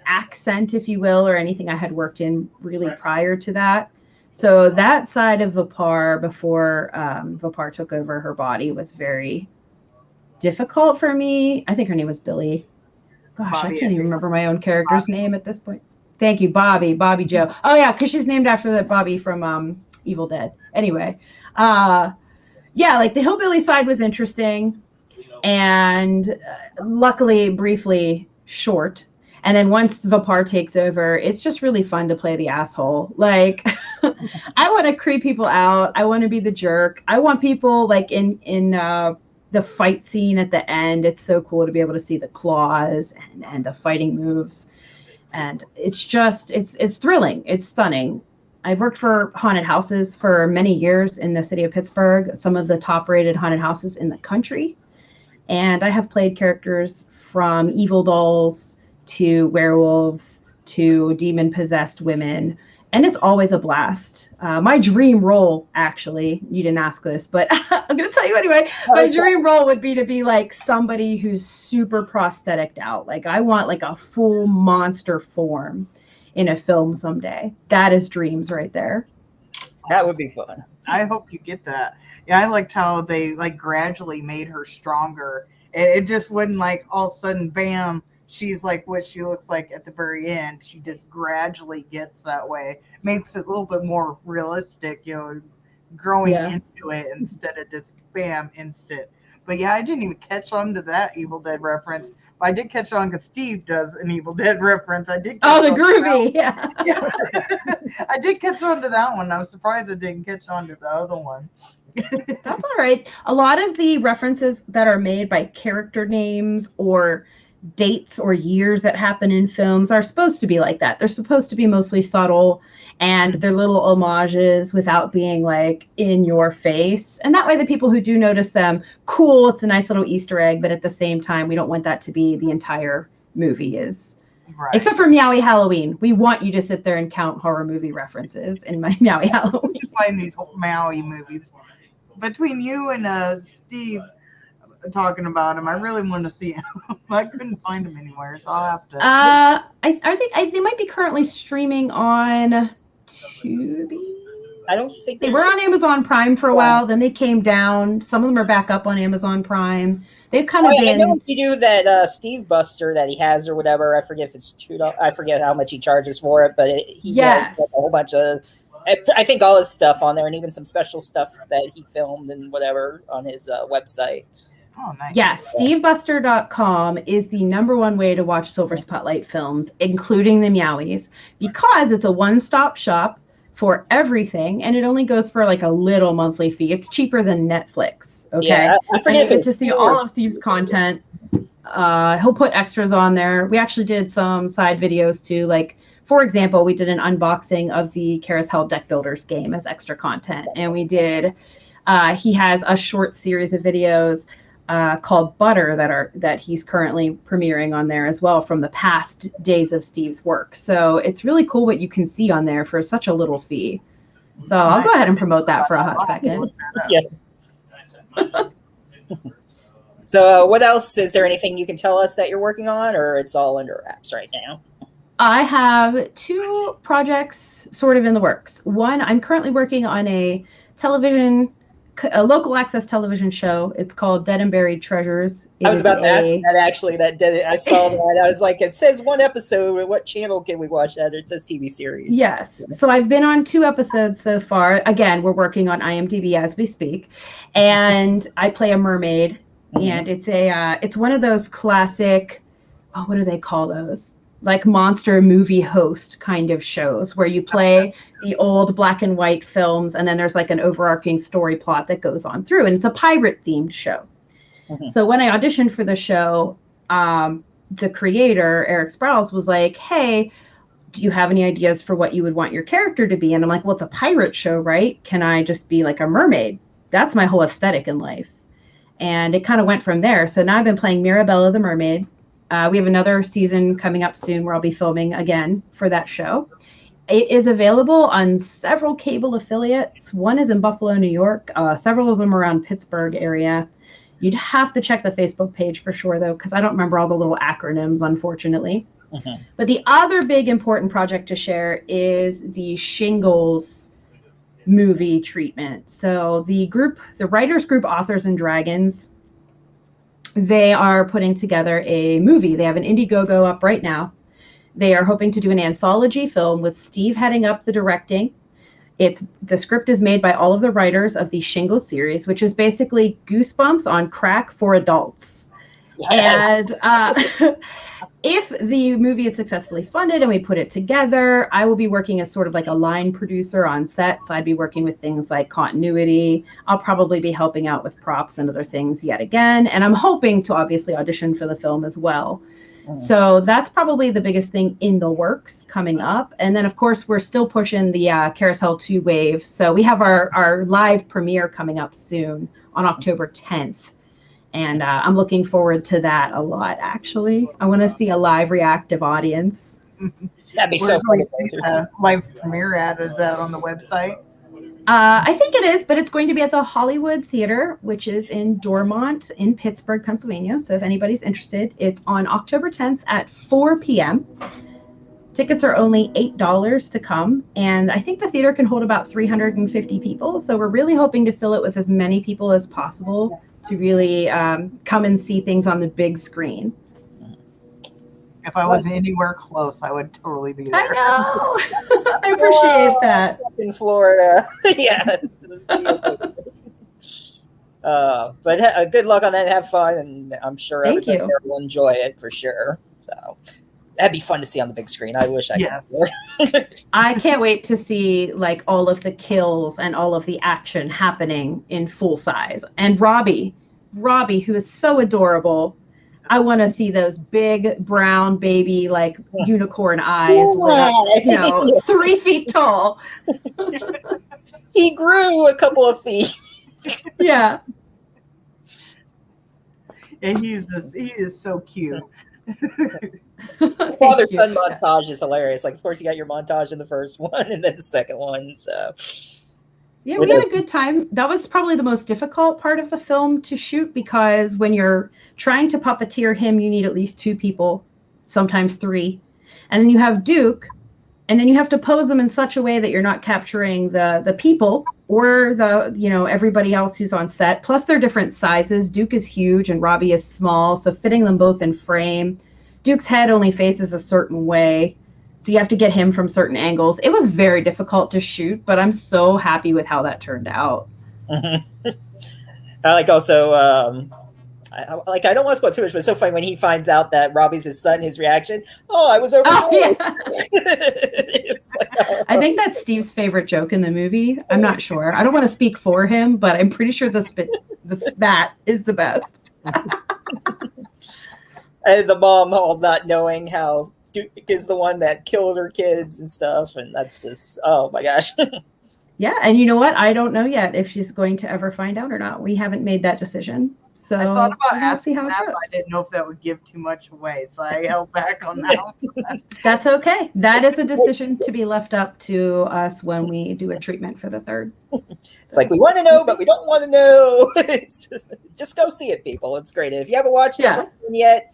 accent, if you will, or anything I had worked in really prior to that. So that side of Vapar, before Vapar took over her body, was very difficult for me. I think her name was Billy. Gosh, Bobby, I can't even remember my own character's name at this point. Thank you, Bobby Joe. Oh yeah, because she's named after that Bobby from Evil Dead. Anyway, yeah, like the hillbilly side was interesting, and luckily, briefly short. And then once Vapar takes over, it's just really fun to play the asshole. Like, I want to creep people out. I want to be the jerk. I want people like in the fight scene at the end. It's so cool to be able to see the claws and the fighting moves. And it's just, it's thrilling. It's stunning. I've worked for haunted houses for many years in the city of Pittsburgh, some of the top rated haunted houses in the country. And I have played characters from evil dolls to werewolves to demon possessed women. And it's always a blast. My dream role, actually, you didn't ask this, but I'm going to tell you anyway. My dream role would be to be like somebody who's super prosthetic out. Like I want like a full monster form in a film someday. That is dreams right there. That would be fun. I hope you get that. Yeah, I liked how they like gradually made her stronger. It just wouldn't like all of a sudden, bam, she's like what she looks like at the very end. She just gradually gets that way. Makes it a little bit more realistic, you know, growing into it instead of just bam, instant. But yeah, I didn't even catch on to that Evil Dead reference. But I did catch on because Steve does an Evil Dead reference. I did. Oh, the groovy, yeah. I did catch on to that one. I'm surprised I didn't catch on to the other one. That's all right. A lot of the references that are made by character names or dates or years that happen in films are supposed to be like that. They're supposed to be mostly subtle, and they're little homages without being like in your face. And that way the people who do notice them, cool, it's a nice little Easter egg, but at the same time, we don't want that to be the entire movie is. Right. Except for Meowie Halloween. We want you to sit there and count horror movie references in my Meowie Halloween. You find these Meowie movies. Between you and Steve talking about him, I really want to see him. I couldn't find him anywhere, so I'll have to. I think they might be currently streaming on Tubi. I don't think they were on Amazon Prime for a while. Then they came down. Some of them are back up on Amazon Prime. They've kind of been. I know if you do that Steve Buster that he has or whatever. I forget if it's $2. I forget how much he charges for it, but he has like a whole bunch of. I think all his stuff on there, and even some special stuff that he filmed and whatever on his website. Oh, nice. Yes, SteveBuster.com is the #1 way to watch Silver Spotlight films, including the Meowies, because it's a one-stop shop for everything, and it only goes for like a little monthly fee. It's cheaper than Netflix. Okay, yeah, I forget and you get to see all of Steve's content. He'll put extras on there. We actually did some side videos too, like. For example, we did an unboxing of the Carousel Deck Builders game as extra content. And we did, he has a short series of videos called Butter that he's currently premiering on there as well from the past days of Steve's work. So it's really cool what you can see on there for such a little fee. So I'll go ahead and promote that for a hot second. Yeah. So what else? Is there anything you can tell us that you're working on, or it's all under wraps right now? I have 2 projects sort of in the works. One, I'm currently working on a local access television show. It's called Dead and Buried Treasures. I was about to ask you that actually. I saw that. I was like, it says 1 episode. What channel can we watch that? It says TV series. Yes. So I've been on 2 episodes so far. Again, we're working on IMDb as we speak, and I play a mermaid. Mm-hmm. And it's one of those classic. Oh, what do they call those? Like monster movie host kind of shows where you play the old black and white films, and then there's like an overarching story plot that goes on through, and it's a pirate themed show. Mm-hmm. So when I auditioned for the show, the creator, Eric Sprouse, was like, hey, do you have any ideas for what you would want your character to be? And I'm like, well, it's a pirate show, right? Can I just be like a mermaid? that's my whole aesthetic in life. And it kind of went from there. So now I've been playing Mirabella the Mermaid. We have another season coming up soon where I'll be filming again for that show. It is available on several cable affiliates. One is in Buffalo, New York. Several of them around Pittsburgh area. You'd have to check the Facebook page for sure, though, because I don't remember all the little acronyms, unfortunately. Mm-hmm. But the other big important project to share is the Shingles movie treatment. So the writers group Authors and Dragons, they are putting together a movie. They have an Indiegogo up right now. They are hoping to do an anthology film with Steve heading up the directing. The script is made by all of the writers of the Shingles series, which is basically Goosebumps on crack for adults. Yes. And if the movie is successfully funded and we put it together, I will be working as sort of like a line producer on set. So I'd be working with things like continuity. I'll probably be helping out with props and other things yet again. And I'm hoping to obviously audition for the film as well. So that's probably the biggest thing in the works coming up. And then, of course, we're still pushing the Carousel 2 wave. So we have our live premiere coming up soon on October 10th. And I'm looking forward to that a lot, actually. I want to see a live reactive audience. That'd be so fun. Live premiere ad, is that on the website? I think it is, but it's going to be at the Hollywood Theater, which is in Dormont in Pittsburgh, Pennsylvania. So if anybody's interested, it's on October 10th at 4 p.m. Tickets are only $8 to come. And I think the theater can hold about 350 people. So we're really hoping to fill it with as many people as possible to really come and see things on the big screen. If I was anywhere close, I would totally be there. I know. I appreciate that. In Florida. Yeah. But good luck on that. Have fun. And I'm sure everybody there will enjoy it for sure. So that'd be fun to see on the big screen. I wish I could. I can't wait to see like all of the kills and all of the action happening in full size. And Robbie, who is so adorable. I want to see those big brown baby like unicorn eyes, lit up, 3 feet tall. He grew a couple of feet. Yeah. And he is so cute. Father-son montage is hilarious. Like, of course, you got your montage in the first one and then the second one. So yeah, we had a good time. That was probably the most difficult part of the film to shoot because when you're trying to puppeteer him, you need at least 2 people, sometimes 3. And then you have Duke, and then you have to pose them in such a way that you're not capturing the people or everybody else who's on set. Plus they're different sizes. Duke is huge and Robbie is small, so fitting them both in frame. Duke's head only faces a certain way. So you have to get him from certain angles. It was very difficult to shoot, but I'm so happy with how that turned out. Mm-hmm. I like also, I don't want to spoil too much, but it's so funny when he finds out that Robbie's his son, his reaction, I was overjoyed. Oh, yeah. I think that's Steve's favorite joke in the movie. I'm not sure. I don't want to speak for him, but I'm pretty sure that is the best. And the mom all not knowing how Duke is the one that killed her kids and stuff, and that's just my gosh. Yeah, and you know what? I don't know yet if she's going to ever find out or not. We haven't made that decision. So I thought about asking how that, but I didn't know if that would give too much away, so I held back on that one. That's okay. That is a decision to be left up to us when we do a treatment for the third. It's like we want to know, but we don't want to know. Just go see it, people. It's great. If you haven't watched it yet,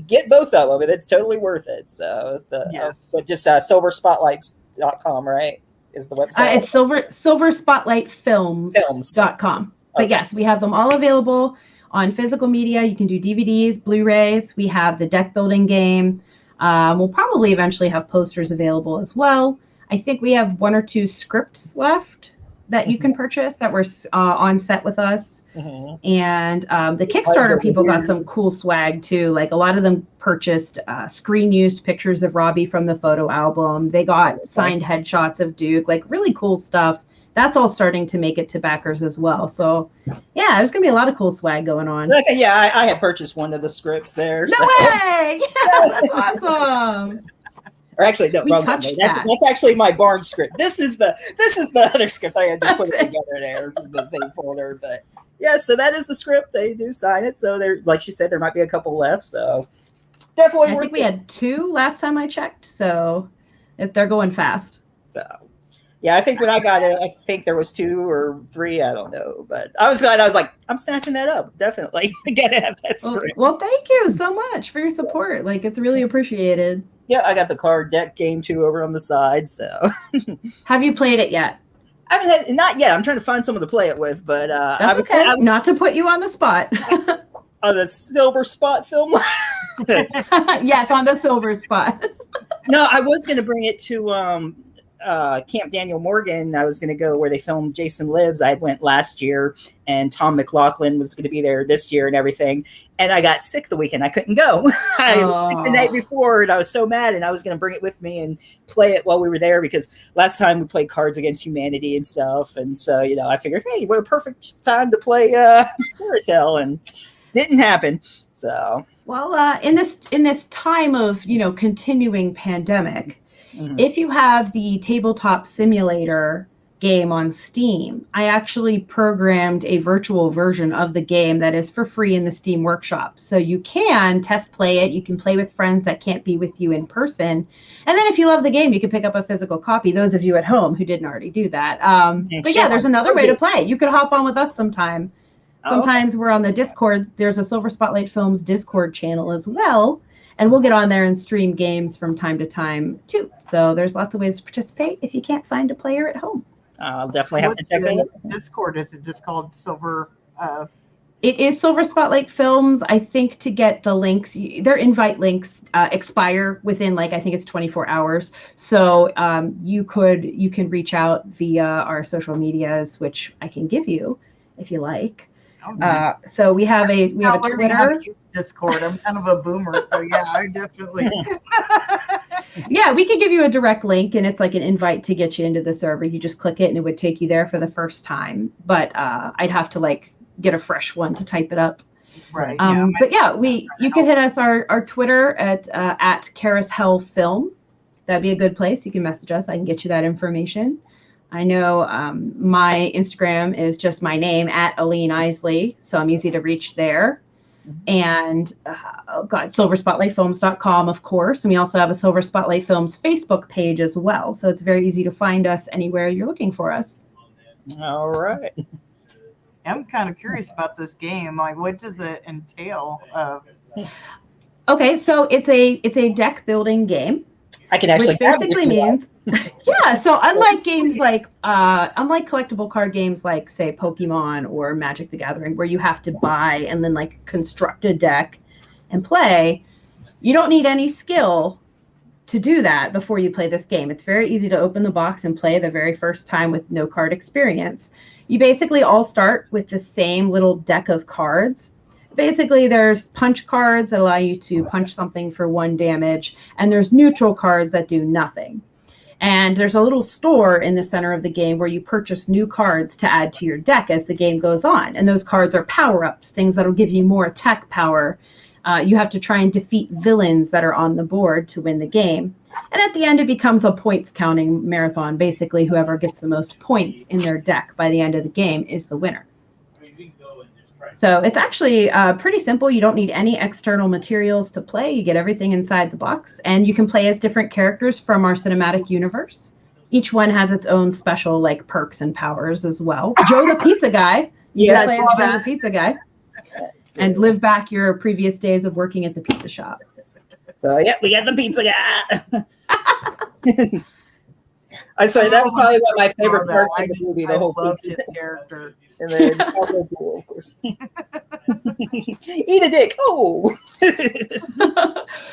get both of them, and it's totally worth it. So but just silverspotlights.com, right? Is the website. It's silverspotlightfilms.com. But yes, we have them all available on physical media. You can do DVDs, Blu-rays. We have the deck building game. We'll probably eventually have posters available as well. I think we have 1 or 2 scripts left that you can purchase that were on set with us. Mm-hmm. And the Kickstarter people got some cool swag too. Like a lot of them purchased screen used pictures of Robbie from the photo album. They got signed headshots of Duke, like really cool stuff. That's all starting to make it to backers as well. So yeah, there's gonna be a lot of cool swag going on. Yeah, I had purchased one of the scripts there. No way! Yeah, that's awesome. Or actually, no, We wrong touched one. that. That's actually my Barn script. This is the other script. I had just put it together there in the same folder. But yeah, so that is the script. They do sign it. So there, like she said, there might be a couple left. So definitely I worth think we it. had 2 last time I checked, so if they're going fast. So yeah, I think when I got it, I think there was 2 or 3. I don't know, but I was glad. I was like, I'm snatching that up. Definitely gotta have that script. Well, thank you so much for your support. Like, it's really appreciated. Yeah, I got the card deck game too over on the side. So Have you played it yet? I haven't had, not yet. I'm trying to find someone to play it with, but That's okay. I was Not to put you on the spot. on the Silver Spot film. Yes, on the silver spot. No, I was going to bring it to Camp Daniel Morgan. I was going to go where they filmed Jason Lives. I went last year, and Tom McLaughlin was going to be there this year and everything. And I got sick the weekend. I couldn't go. I was sick the night before, and I was so mad, and I was going to bring it with me and play it while we were there, because last time we played Cards Against Humanity and stuff. And so, I figured, hey, what a perfect time to play Carousel, and didn't happen. So, well, in this time of continuing pandemic, if you have the tabletop simulator game on Steam, I actually programmed a virtual version of the game that is for free in the Steam Workshop. So you can test play it. You can play with friends that can't be with you in person. And then if you love the game, you can pick up a physical copy, those of you at home who didn't already do that. But yeah, there's another way to play. You could hop on with us sometime. Sometimes we're on the Discord. There's a Silver Spotlight Films Discord channel as well. And we'll get on there and stream games from time to time, too. So there's lots of ways to participate if you can't find a player at home. I'll definitely have to check it out. Discord, is it just called Silver? It is Silver Spotlight Films. I think to get the links, their invite links expire within I think it's 24 hours. So you can reach out via our social medias, which I can give you if you like. So we have a Twitter. Discord. I'm kind of a boomer, so yeah, I definitely. Yeah, we could give you a direct link, and it's like an invite to get you into the server. You just click it, and it would take you there for the first time. But I'd have to get a fresh one to type it up. Right. But yeah, you can hit us our Twitter at Carousel Film. That'd be a good place. You can message us. I can get you that information. I know my Instagram is just my name at Aleen Isley, so I'm easy to reach there. And silverspotlightfilms.com, of course. And we also have a Silver Spotlight Films Facebook page as well. So it's very easy to find us anywhere you're looking for us. All right. I'm kind of curious about this game. What does it entail? Okay, so it's a deck building game. I can actually. Which basically means, yeah. So unlike games unlike collectible card games like say Pokemon or Magic the Gathering, where you have to buy and then construct a deck and play, you don't need any skill to do that before you play this game. It's very easy to open the box and play the very first time with no card experience. You basically all start with the same little deck of cards. Basically, there's punch cards that allow you to punch something for 1 damage, and there's neutral cards that do nothing. And there's a little store in the center of the game where you purchase new cards to add to your deck as the game goes on. And those cards are power-ups, things that'll give you more attack power. You have to try and defeat villains that are on the board to win the game. And at the end, it becomes a points counting marathon. Basically, whoever gets the most points in their deck by the end of the game is the winner. So it's actually pretty simple. You don't need any external materials to play. You get everything inside the box, and you can play as different characters from our cinematic universe. Each one has its own special perks and powers as well. Joe the Pizza Guy. You can play as Joe the Pizza Guy and live back your previous days of working at the pizza shop. So yeah, we got the pizza guy. I'm sorry, that was probably one of my favorite parts of the movie. The whole pizza character. And then cool, of course. Eat a dick. Oh.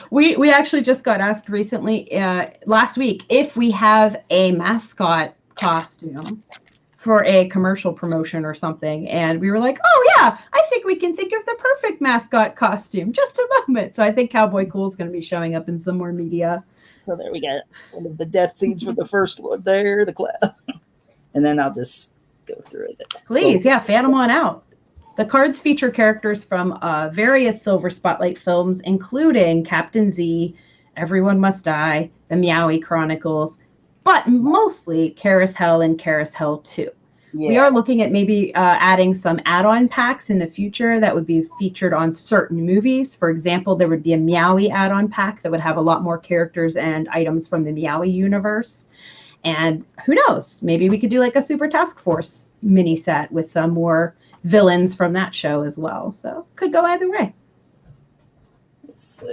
We actually just got asked recently, last week, if we have a mascot costume for a commercial promotion or something. And we were like, oh yeah, I think we can think of the perfect mascot costume. Just a moment. So I think Cowboy Cool is going to be showing up in some more media. So there we got one of the death scenes for the first one there, the cloud. And then I'll just go through it. Please, yeah, fan them on out. The cards feature characters from various Silver Spotlight films, including Captain Z, Everyone Must Die, The Meowie Chronicles, but mostly Carousel and Carousel 2. We Yeah. are looking at maybe adding some add-on packs in the future that would be featured on certain movies. For example, there would be a Meowie add-on pack that would have a lot more characters and items from the Meowie universe. And who knows, maybe we could do like a Super Task Force mini set with some more villains from that show as well. So could go either way.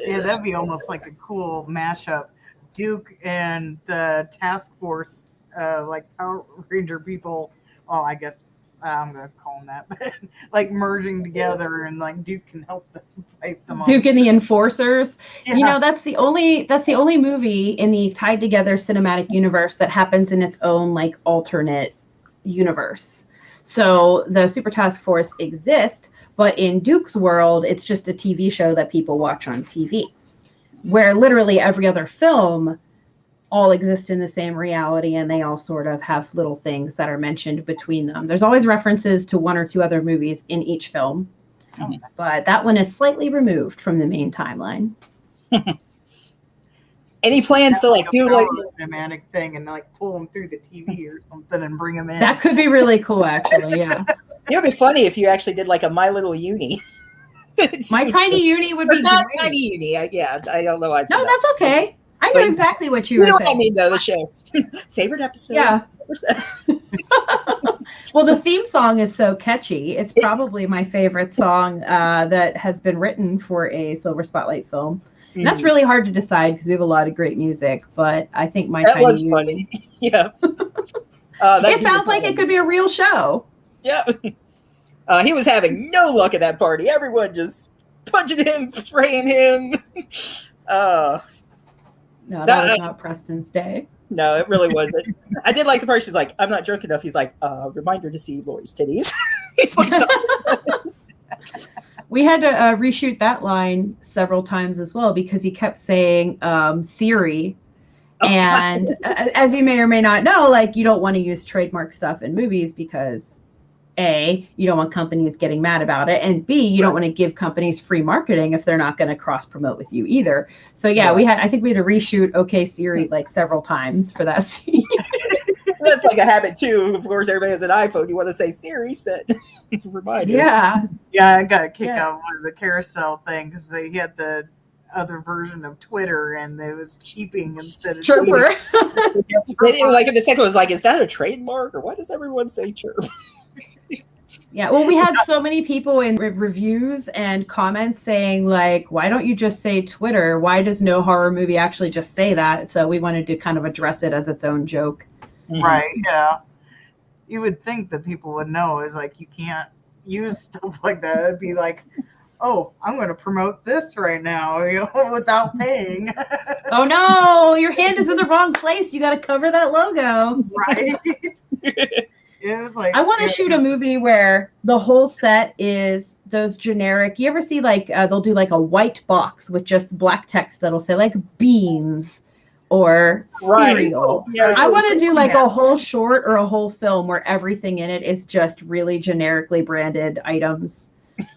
Yeah, that'd be almost like a cool mashup. Duke and the task force, like Power Ranger people. Well, I guess I'm gonna call them that, but like merging together, and like Duke can help them fight them. Duke and the Enforcers. Yeah. You know, that's the only movie in the tied together cinematic universe that happens in its own like alternate universe. So the Super Task Force exists, but in Duke's world, it's just a TV show that people watch on TV, where literally every other film all exist in the same reality, and they all sort of have little things that are mentioned between them. There's always references to one or two other movies in each film, but that one is slightly removed from the main timeline. Any plans to like do like romantic thing and like pull them through the TV or something and bring them in? That could be really cool, actually. Yeah. It would be funny if you actually did like a My Little Uni. My Tiny Uni would be not great. Tiny Uni. I don't know why. No, that's okay. I know exactly what you were saying. I mean, though, the show. Favorite episode? Yeah. Well, the theme song is so catchy. It's probably my favorite song that has been written for a Silver Spotlight film. And that's really hard to decide because we have a lot of great music, but I think My Tiny was Uni. Funny. Yeah. It sounds like it could be a real show. Yeah. He was having no luck at that party. Everyone just punching him, spraying him. No, that was not Preston's day. No, it really wasn't. I did like the part she's like, I'm not drunk enough. He's like, reminder to see Lori's titties. He's like, we had to reshoot that line several times as well because he kept saying Siri. And as you may or may not know, like you don't want to use trademark stuff in movies because A, you don't want companies getting mad about it, and B, you don't want to give companies free marketing if they're not going to cross promote with you either. So yeah, I think we had to reshoot OK Siri like several times for that scene. That's like a habit too. Of course, everybody has an iPhone. You want to say Siri set reminder. Yeah. Yeah, I got a kick out of one of the carousel thing because he had the other version of Twitter and it was cheaping instead of Chirper. Like in the second was like, is that a trademark or why does everyone say chirp? Yeah, well, we had so many people in reviews and comments saying, like, why don't you just say Twitter? Why does no horror movie actually just say that? So we wanted to kind of address it as its own joke. Right, yeah. You would think that people would know. It's like, you can't use stuff like that. It'd be like, oh, I'm going to promote this right now, without paying. Oh, no, your hand is in the wrong place. You got to cover that logo. Right. It was like, I want to shoot a movie where the whole set is those generic. You ever see like they'll do like a white box with just black text that'll say like beans or cereal. Right. Yeah, I want to do like a whole short or a whole film where everything in it is just really generically branded items.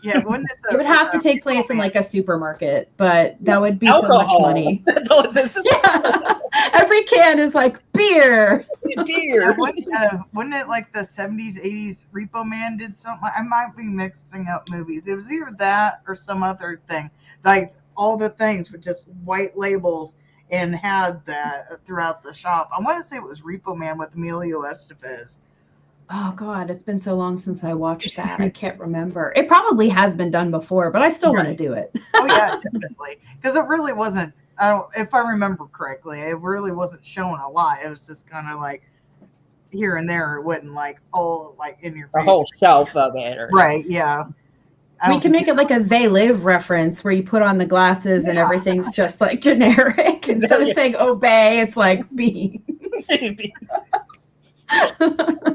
Yeah, it would have to take place in like a supermarket, but that would be so much money. That's all it says. Yeah. Every can is like beer. Beer. Wouldn't it like the 70s, 80s Repo Man did something? I might be mixing up movies. It was either that or some other thing. Like all the things with just white labels and had that throughout the shop. I want to say it was Repo Man with Emilio Estevez. Oh, God, it's been so long since I watched that. I can't remember. It probably has been done before, but I still want to do it. Oh, yeah, definitely. Because it really wasn't, if I remember correctly, it really wasn't showing a lot. It was just kind of like here and there. It wasn't like all like in your face. A whole shelf of it. Right, yeah. We can make it like a They Live reference where you put on the glasses and everything's just like generic. Instead of saying obey, it's like beans.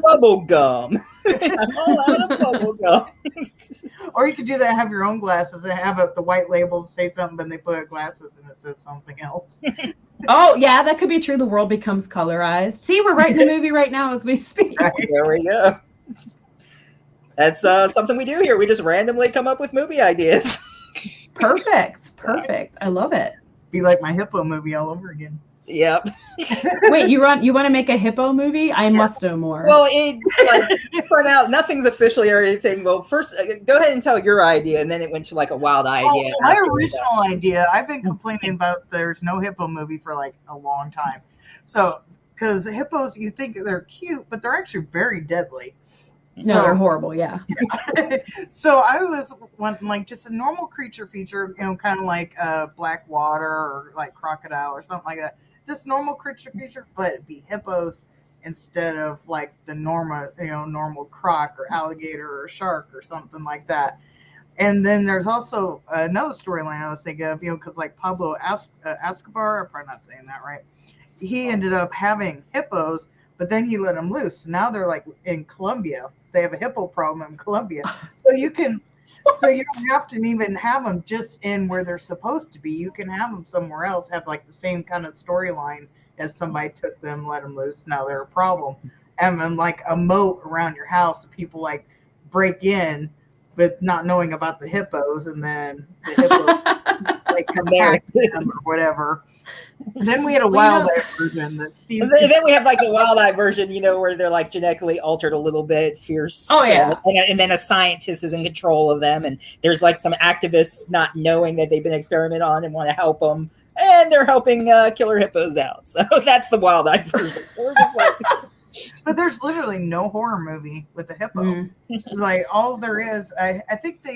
Bubble gum. I'm all out of bubble gum. Or you could do that, have your own glasses and have the white labels say something, but they put glasses and it says something else. Oh, yeah, that could be true. The world becomes colorized. See, we're writing a movie right now as we speak. Right, there we go. That's something we do here. We just randomly come up with movie ideas. Perfect. I love it. be like my hippo movie all over again. Yep. Wait, you want to make a hippo movie? I must know more. Well, it spun out. Nothing's officially or anything. Well, first, go ahead and tell your idea, and then it went to like a wild idea. My original idea, I've been complaining about there's no hippo movie for like a long time. So, because hippos, you think they're cute, but they're actually very deadly. No, they're horrible. Yeah. So I was wanting like just a normal creature feature, kind of like black water or like crocodile or something like that. Just normal creature feature, but it'd be hippos instead of like the normal croc or alligator or shark or something like that. And then there's also another storyline I was thinking of, because like Pablo Escobar, I'm probably not saying that right. He ended up having hippos, but then he let them loose. Now they're like in Colombia. They have a hippo problem in Colombia. So you don't have to even have them just in where they're supposed to be. You can have them somewhere else, have like the same kind of storyline as somebody took them, let them loose. Now they're a problem. And then like a moat around your house, people like break in, but not knowing about the hippos, and then the hippos like attack them or whatever. Then we had a wildlife version that Steve. Then we have like the wildlife version, where they're like genetically altered a little bit, fierce. Oh yeah. And then a scientist is in control of them, and there's like some activists not knowing that they've been experimented on and want to help them, and they're helping killer hippos out. So that's the wildlife version. We're just like. But there's literally no horror movie with a hippo. It's like all there is. I think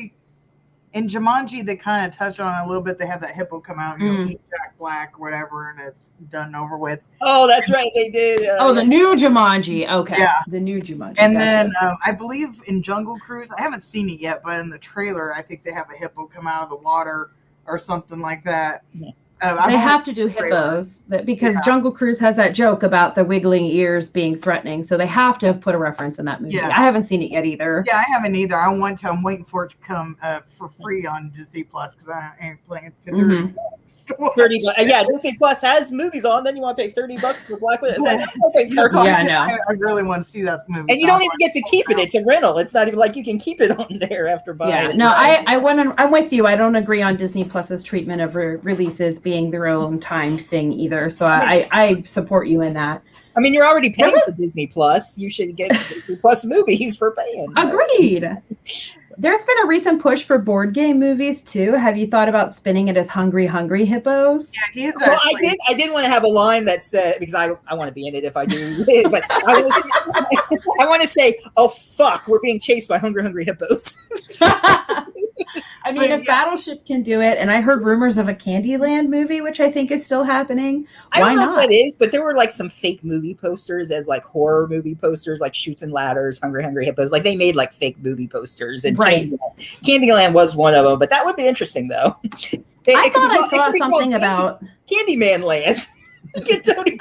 in Jumanji, they kind of touch on it a little bit. They have that hippo come out and eat Jack Black or whatever, and it's done and over with. Oh, that's right. They did. The new Jumanji. Okay. Yeah. The new Jumanji. And then I believe in Jungle Cruise, I haven't seen it yet, but in the trailer, I think they have a hippo come out of the water or something like that. Yeah. They have to do hippos because Jungle Cruise has that joke about the wiggling ears being threatening. So they have to have put a reference in that movie. Yeah. I haven't seen it yet either. Yeah, I haven't either. I'm waiting for it to come for free on Disney Plus because I ain't playing $30. Yeah, Disney Plus has movies on. Then you want to pay $30 for Black Widow? I know. I really want to see that movie. And you don't even get to keep it. It's a rental. It's not even like you can keep it on there after buying it. No, I'm with you. I don't agree on Disney Plus's treatment of releases being their own timed thing either. So I support you in that. I mean, you're already paying for Disney Plus. You should get Disney Plus movies for paying. Agreed. There's been a recent push for board game movies too. Have you thought about spinning it as Hungry Hungry Hippos? Yeah, he's I did want to have a line that said, because I want to be in it if I do, but I want to say, oh fuck, we're being chased by Hungry Hungry Hippos. I mean, if Battleship can do it, and I heard rumors of a Candyland movie, which I think is still happening. I don't know if that is, but there were like some fake movie posters as like horror movie posters, like Chutes and Ladders, Hungry Hungry Hippos. Like they made like fake movie posters, and Candyland was one of them. But that would be interesting, though. I thought I saw something about Candyman Land. Get Tony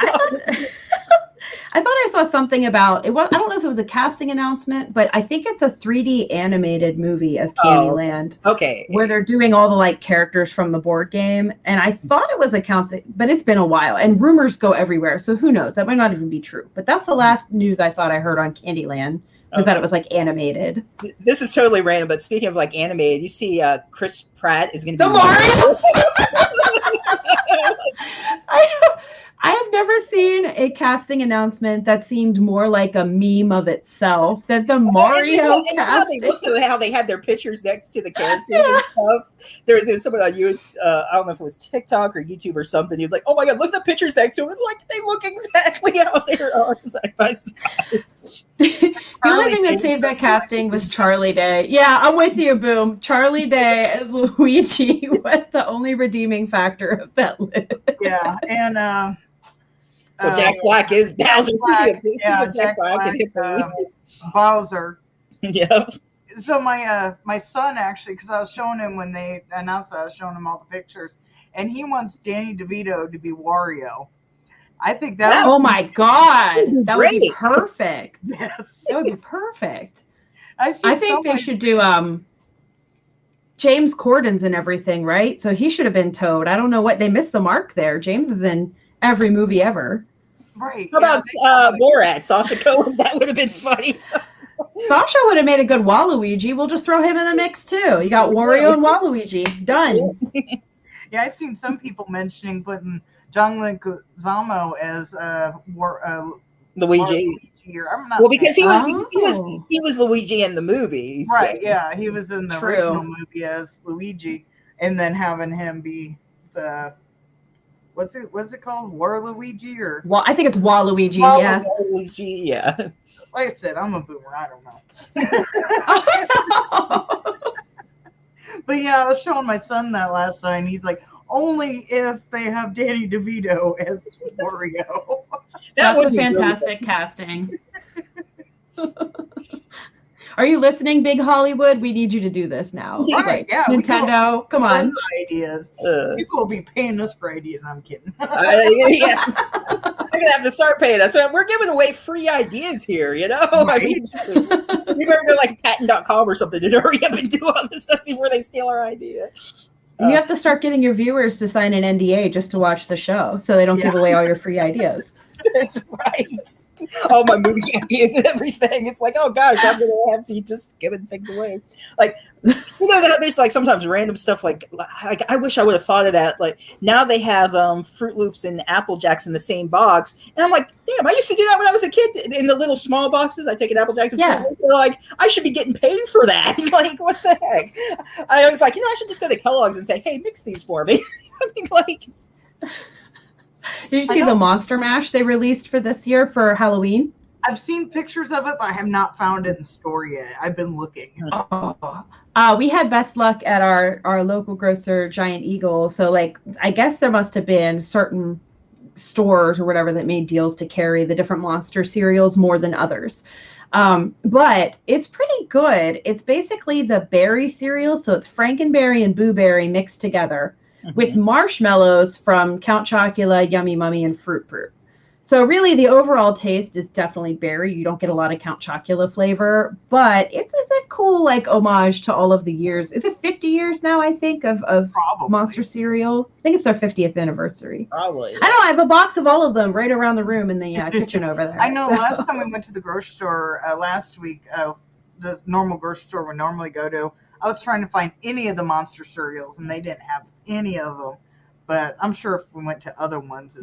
I thought I saw something about it. I don't know if it was a casting announcement, but I think it's a 3D animated movie of Candyland. Okay. Where they're doing all the like characters from the board game. And I thought it was a casting, but it's been a while and rumors go everywhere. So who knows? That might not even be true. But that's the last news I thought I heard on Candyland was that it was like animated. This is totally random, but speaking of like animated, you see Chris Pratt is going to be the Mario. I have never seen a casting announcement that seemed more like a meme of itself than the Mario casting. Look at how they had their pictures next to the characters and stuff. There was someone on you, I don't know if it was TikTok or YouTube or something. He was like, "Oh my god, look at the pictures next to him! Like they look exactly how they are side by side." The only thing that saved that casting was Charlie Day. Yeah, I'm with you, Boom. Charlie Day as Luigi was the only redeeming factor of that list. Yeah, and Jack Black is Bowser. Jack Black and Bowser. Yep. So my son actually, because I was showing him when they announced that, I was showing him all the pictures, and he wants Danny DeVito to be Wario. I think that. Oh my god, that would be perfect. Yes, that would be perfect. I think they should do James Corden's and everything, right? So he should have been Toad. I don't know what they missed the mark there. James is in every movie ever. Right. How about Borat? Sacha Cohen? That would have been funny. Sasha would have made a good Waluigi. We'll just throw him in the mix too. You got Wario and Waluigi. Done. Yeah, I've seen some people mentioning putting John Leguizamo as Luigi. Or I'm not Well, saying because he Oh. was Luigi in the movie. So. right. Yeah, he was in the True. original movie as Luigi, and then having him be the what's it called, Waluigi or Well, I think it's Waluigi. Yeah. Luigi, yeah. like I said, I'm a boomer. I don't know. But yeah, I was showing my son that last night, and he's like, only if they have Danny DeVito as Wario. That That's would a be fantastic casting. Are you listening, Big Hollywood? We need you to do this now. Right, Like, yeah, we Nintendo, come on. Us ideas. People will be paying us for ideas. I'm kidding. Yeah. I'm gonna have to start paying us. So we're giving away free ideas here, you know? Right. I mean, we better go like patent.com or something to hurry up and do all this stuff before they steal our idea. You have to start getting your viewers to sign an NDA just to watch the show so they don't give away all your free ideas. That's right. All my movie ideas and everything. It's like, oh gosh, I'm gonna have you just giving things away. Like, you know, there's like sometimes random stuff. Like I wish I would have thought of that. Like now they have Fruit Loops and Apple Jacks in the same box, and I'm like, damn, I used to do that when I was a kid in the little small boxes. I take an Apple Jack and Yeah. Fruit Loops, and like I should be getting paid for that. Like what the heck? I was like, you know, I should just go to Kellogg's and say, hey, mix these for me. I mean, like. Did you see the Monster Mash they released for this year for Halloween? I've seen pictures of it, but I have not found it in store yet. I've been looking. We had best luck at our local grocer, Giant Eagle. So, like, I guess there must have been certain stores or whatever that made deals to carry the different monster cereals more than others. But it's pretty good. It's basically the berry cereal. So it's Frankenberry and Boo Berry mixed together with marshmallows from Count Chocula, Yummy Mummy, and Fruit Brute. So really the overall taste is definitely berry. You don't get a lot of Count Chocula flavor, but it's a cool like homage to all of the years. Is it 50 years now, I think, of Monster cereal? I think it's their 50th anniversary. Probably. I know, I have a box of all of them right around the room in the kitchen over there. I know last time we went to the grocery store last week, the normal grocery store we normally go to, I was trying to find any of the Monster cereals, and they didn't have any of them. But I'm sure if we went to other ones,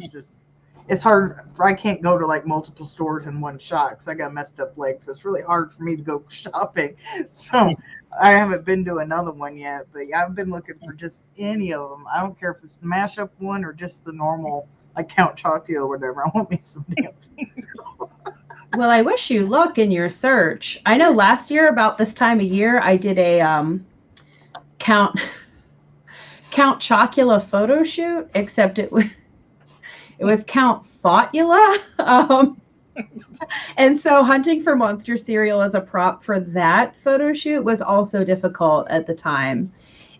it's hard. I can't go to like multiple stores in one shot because I got messed up legs. So it's really hard for me to go shopping. So I haven't been to another one yet. But yeah, I've been looking for just any of them. I don't care if it's the mashup one or just the normal, like Count Chocula or whatever. I want me some damn cereal. Well, I wish you luck in your search. I know last year about this time of year, I did a Count Chocula photo shoot, except it was Count Thoughtula. And so hunting for monster cereal as a prop for that photo shoot was also difficult at the time.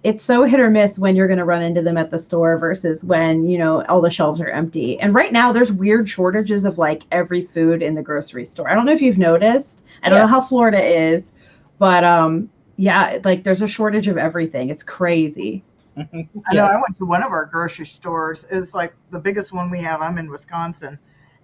It's so hit or miss when you're going to run into them at the store versus when, you know, all the shelves are empty. And right now there's weird shortages of like every food in the grocery store. I don't know if you've noticed. I don't know how Florida is, but yeah, like there's a shortage of everything. It's crazy. I know I went to one of our grocery stores. It's like the biggest one we have. I'm in Wisconsin.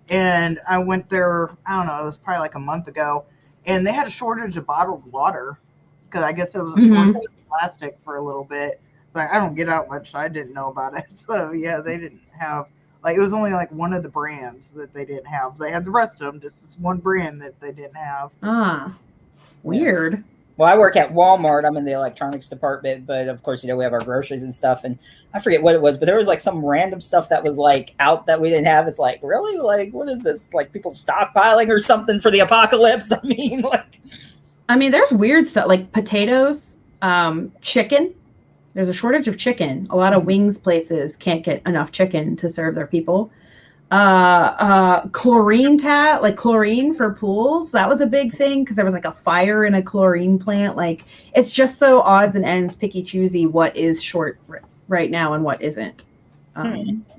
And I went there, I don't know, it was probably like a month ago. And they had a shortage of bottled water because I guess it was a shortage of plastic for a little bit. So I don't get out much. So I didn't know about it. So yeah, they didn't have, like, it was only like one of the brands that they didn't have. They had the rest of them, just this one brand that they didn't have. Weird. Yeah. Well, I work at Walmart. I'm in the electronics department, but of course, you know, we have our groceries and stuff. And I forget what it was, but there was like some random stuff that was like out that we didn't have. It's like, really? Like, what is this? Like people stockpiling or something for the apocalypse? I mean, there's weird stuff like potatoes, chicken. There's a shortage of chicken. A lot of wings places can't get enough chicken to serve their people. Chlorine for pools. That was a big thing because there was like a fire in a chlorine plant. Like it's just so odds and ends, picky choosy what is short right now and what isn't.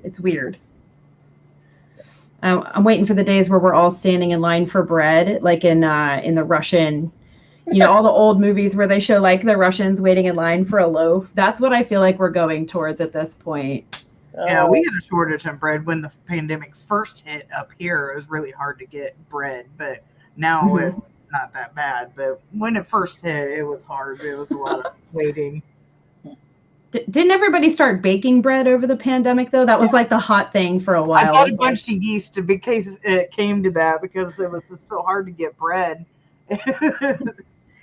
It's weird. I'm waiting for the days where we're all standing in line for bread, like in the Russian, you know, all the old movies where they show like the Russians waiting in line for a loaf. That's what I feel like we're going towards at this point. Yeah, we had a shortage of bread when the pandemic first hit up here. It was really hard to get bread, but now it's not that bad. But when it first hit, it was hard. It was a lot of waiting. Didn't everybody start baking bread over the pandemic, though? That was like the hot thing for a I while. bought a bunch of yeast in case it came to that because it was just so hard to get bread.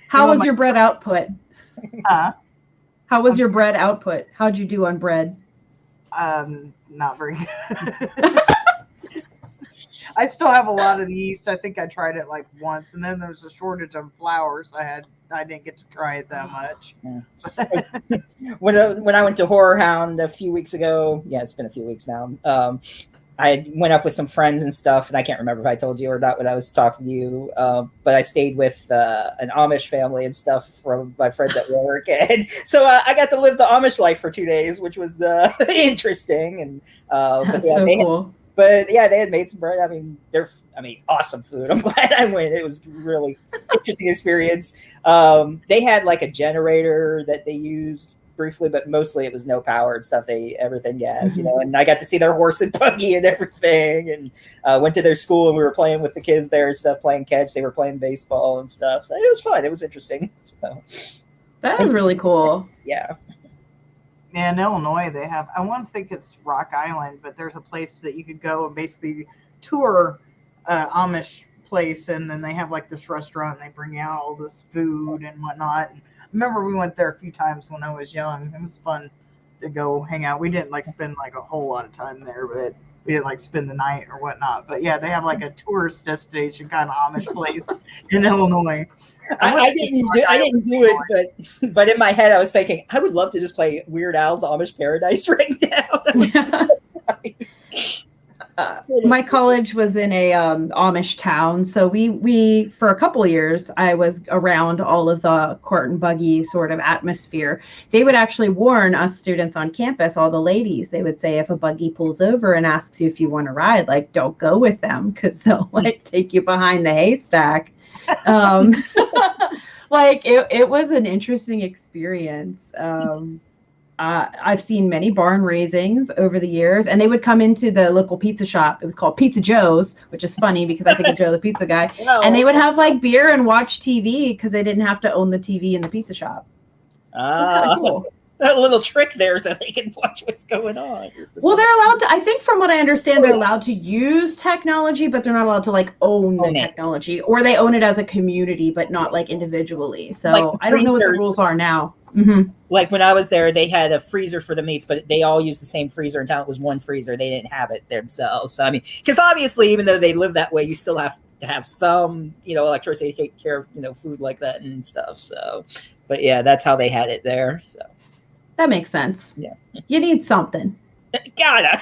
How was your bread output? Huh? How was your bread output? How'd you do on bread? Not very good. I still have a lot of the yeast. I think I tried it like once, and then there was a shortage of flour, so I didn't get to try it that much. Yeah. when I went to Horror Hound a few weeks ago, yeah, it's been a few weeks now. I went up with some friends and stuff, and I can't remember if I told you or not when I was talking to you, but I stayed with an Amish family and stuff from my friends at work, and so I got to live the Amish life for 2 days, which was interesting. And That's so cool. But yeah, they had made some bread. They're awesome food. I'm glad I went. It was really interesting experience. They had like a generator that they used briefly, but mostly it was no power and stuff. Everything gas, and I got to see their horse and buggy and everything, and went to their school and we were playing with the kids there and stuff, playing catch. They were playing baseball and stuff. So it was fun. It was interesting. So that is really cool. Yeah. Yeah, in Illinois, they have, I want to think it's Rock Island, but there's a place that you could go and basically tour Amish place, and then they have like this restaurant, and they bring out all this food and whatnot. And I remember we went there a few times when I was young. It was fun to go hang out. We didn't like spend like a whole lot of time there, but we didn't like spend the night or whatnot. But yeah, they have like a tourist destination kind of Amish place in Illinois. I didn't do it, but in my head I was thinking I would love to just play Weird Al's Amish Paradise right now. My college was in a Amish town, so we for a couple of years I was around all of the cart and buggy sort of atmosphere. They would actually warn us students on campus, all the ladies. They would say if a buggy pulls over and asks you if you want to ride, like don't go with them because they'll like take you behind the haystack. Like it was an interesting experience. I've seen many barn raisings over the years, and they would come into the local pizza shop. It was called Pizza Joe's, which is funny because I think of Joe the pizza guy. And they would have like beer and watch TV because they didn't have to own the TV in the pizza shop. Cool. A little trick there so they can watch what's going on. Well, they're allowed to, I think from what I understand, they're allowed to use technology, but they're not allowed to like own the technology, or they own it as a community, but not like individually. So like I don't know what the rules are now. Mm-hmm. Like when I was there, they had a freezer for the meats, but they all used the same freezer in town. It was one freezer. They didn't have it themselves. So, because obviously, even though they live that way, you still have to have some, electricity to take care of, food like that and stuff. So, but yeah, that's how they had it there. So that makes sense. Yeah. You need something. Gotta.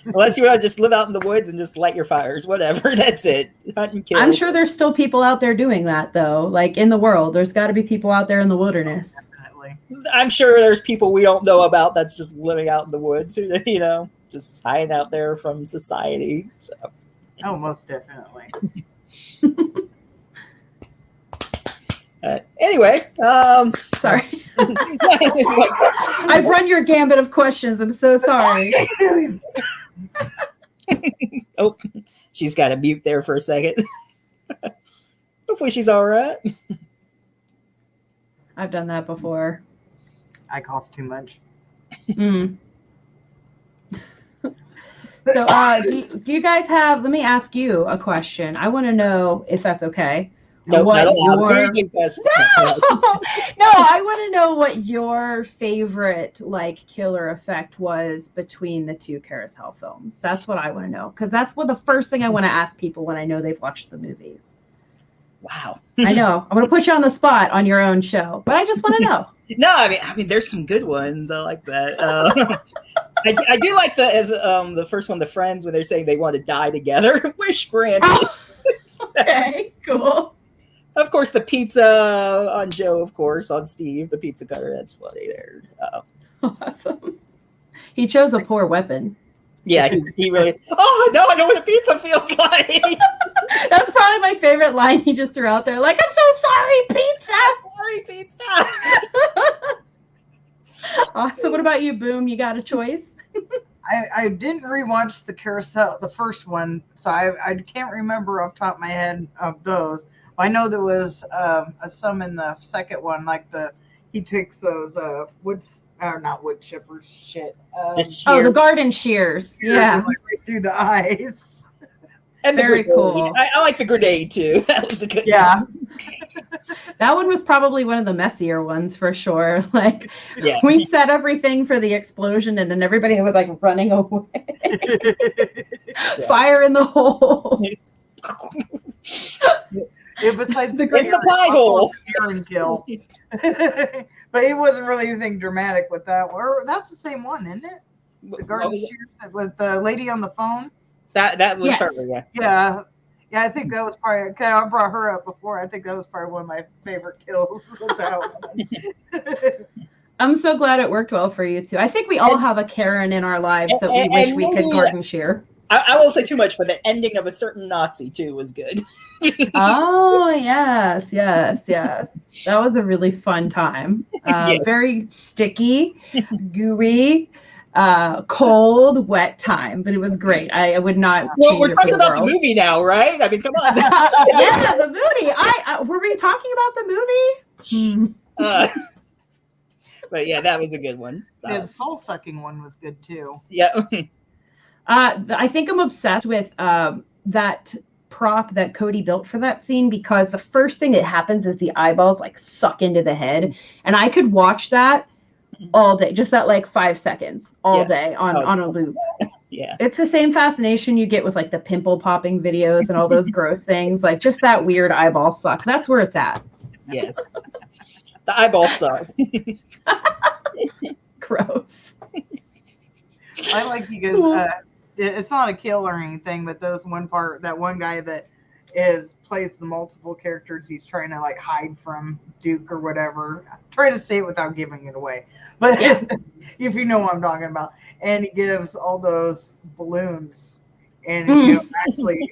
Unless you want to just live out in the woods and just light your fires, whatever. That's it. Hunt and kill. I'm sure there's still people out there doing that, though. Like in the world, there's got to be people out there in the wilderness. Definitely. I'm sure there's people we don't know about that's just living out in the woods, just hiding out there from society. So. Oh, most definitely. Anyway, sorry. I've run your gambit of questions. I'm so sorry. Oh, she's got to mute there for a second. Hopefully she's all right. I've done that before. I cough too much. Mm. So, do you guys have? Let me ask you a question. I want to know if that's okay. No, I want to know what your favorite killer effect was between the two Carousel films. That's what I want to know, because that's what the first thing I want to ask people when I know they've watched the movies. Wow. I know. I'm going to put you on the spot on your own show, but I just want to know. No, I mean, there's some good ones. I like that. I do like the first one, the friends, when they're saying they want to die together. Wish granted. Okay, cool. Of course, the pizza on Joe, of course, on Steve, the pizza cutter. That's funny there. Awesome. He chose a poor weapon. Yeah, he really. Oh, no, I know what a pizza feels like. That's probably my favorite line he just threw out there. Like, I'm so sorry, pizza. Sorry, pizza. Awesome. What about you, Boom? You got a choice? I didn't rewatch the Carousel, the first one, so I can't remember off the top of my head of those. I know there was some in the second one, like he takes those wood or not wood chippers, shit. Just Oh, the shears. garden shears. Shears Yeah. that went right through the eyes. And the Very grenade. cool. I like the grenade too. That was a good Yeah. one. That one was probably one of the messier ones for sure. Like Yeah. we set everything for the explosion and then everybody was like running away. Fire in the hole. Besides The In the pie hole. and kill. But it wasn't really anything dramatic with that one. Or, that's the same one, isn't it? The What garden was it? shears with the lady on the phone. That was Yes. her. Yeah. Yeah. Yeah, I think that was probably, cause I brought her up before. I think that was probably one of my favorite kills with that one. I'm so glad it worked well for you too. I think we all have a Karen in our lives that we wish we could garden shear. I won't say too much, but the ending of a certain Nazi too was good. Oh yes, yes, yes. That was a really fun time. Yes. Very sticky, gooey, cold, wet time, but it was great. I would not. Well, change we're it for talking the about the world. movie now, right? I mean, come on. Yeah, the movie. Were we talking about the movie? Uh, but yeah, that was a good one. The soul sucking one was good too. Yeah. I think I'm obsessed with that prop that Cody built for that scene because the first thing that happens is the eyeballs like suck into the head, and I could watch that all day, just that like 5 seconds all day on a loop. Yeah. It's the same fascination you get with like the pimple popping videos and all those gross things, like just that weird eyeball suck. That's where it's at. Yes. The eyeballs suck. Gross. I like because it's not a kill or anything, but that one guy that plays the multiple characters he's trying to like hide from Duke or whatever. I'm trying to say it without giving it away, but Yeah. if you know what I'm talking about, and he gives all those balloons, and actually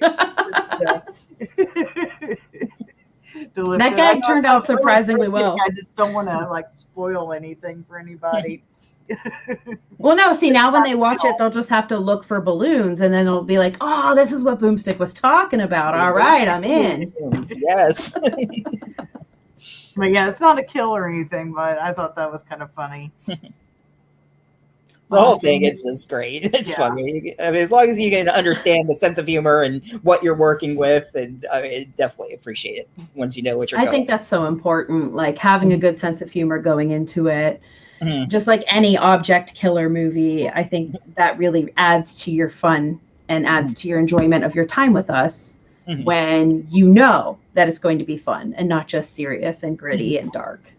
That gag turned out surprisingly well. I just don't want to like spoil anything for anybody. Well, no, see, now when they watch it, they'll just have to look for balloons, and then they'll be like, oh, this is what Boomstick was talking about. All right, I'm in. Yes. But yeah, it's not a kill or anything, but I thought that was kind of funny. The whole thing is just great. It's funny. I mean, as long as you can understand the sense of humor and what you're working with, and I definitely appreciate it once you know what you're I going. think that's so important, like having a good sense of humor going into it. Mhm. Just like any object killer movie, I think that really adds to your fun and adds to your enjoyment of your time with us when you know that it's going to be fun and not just serious and gritty and dark.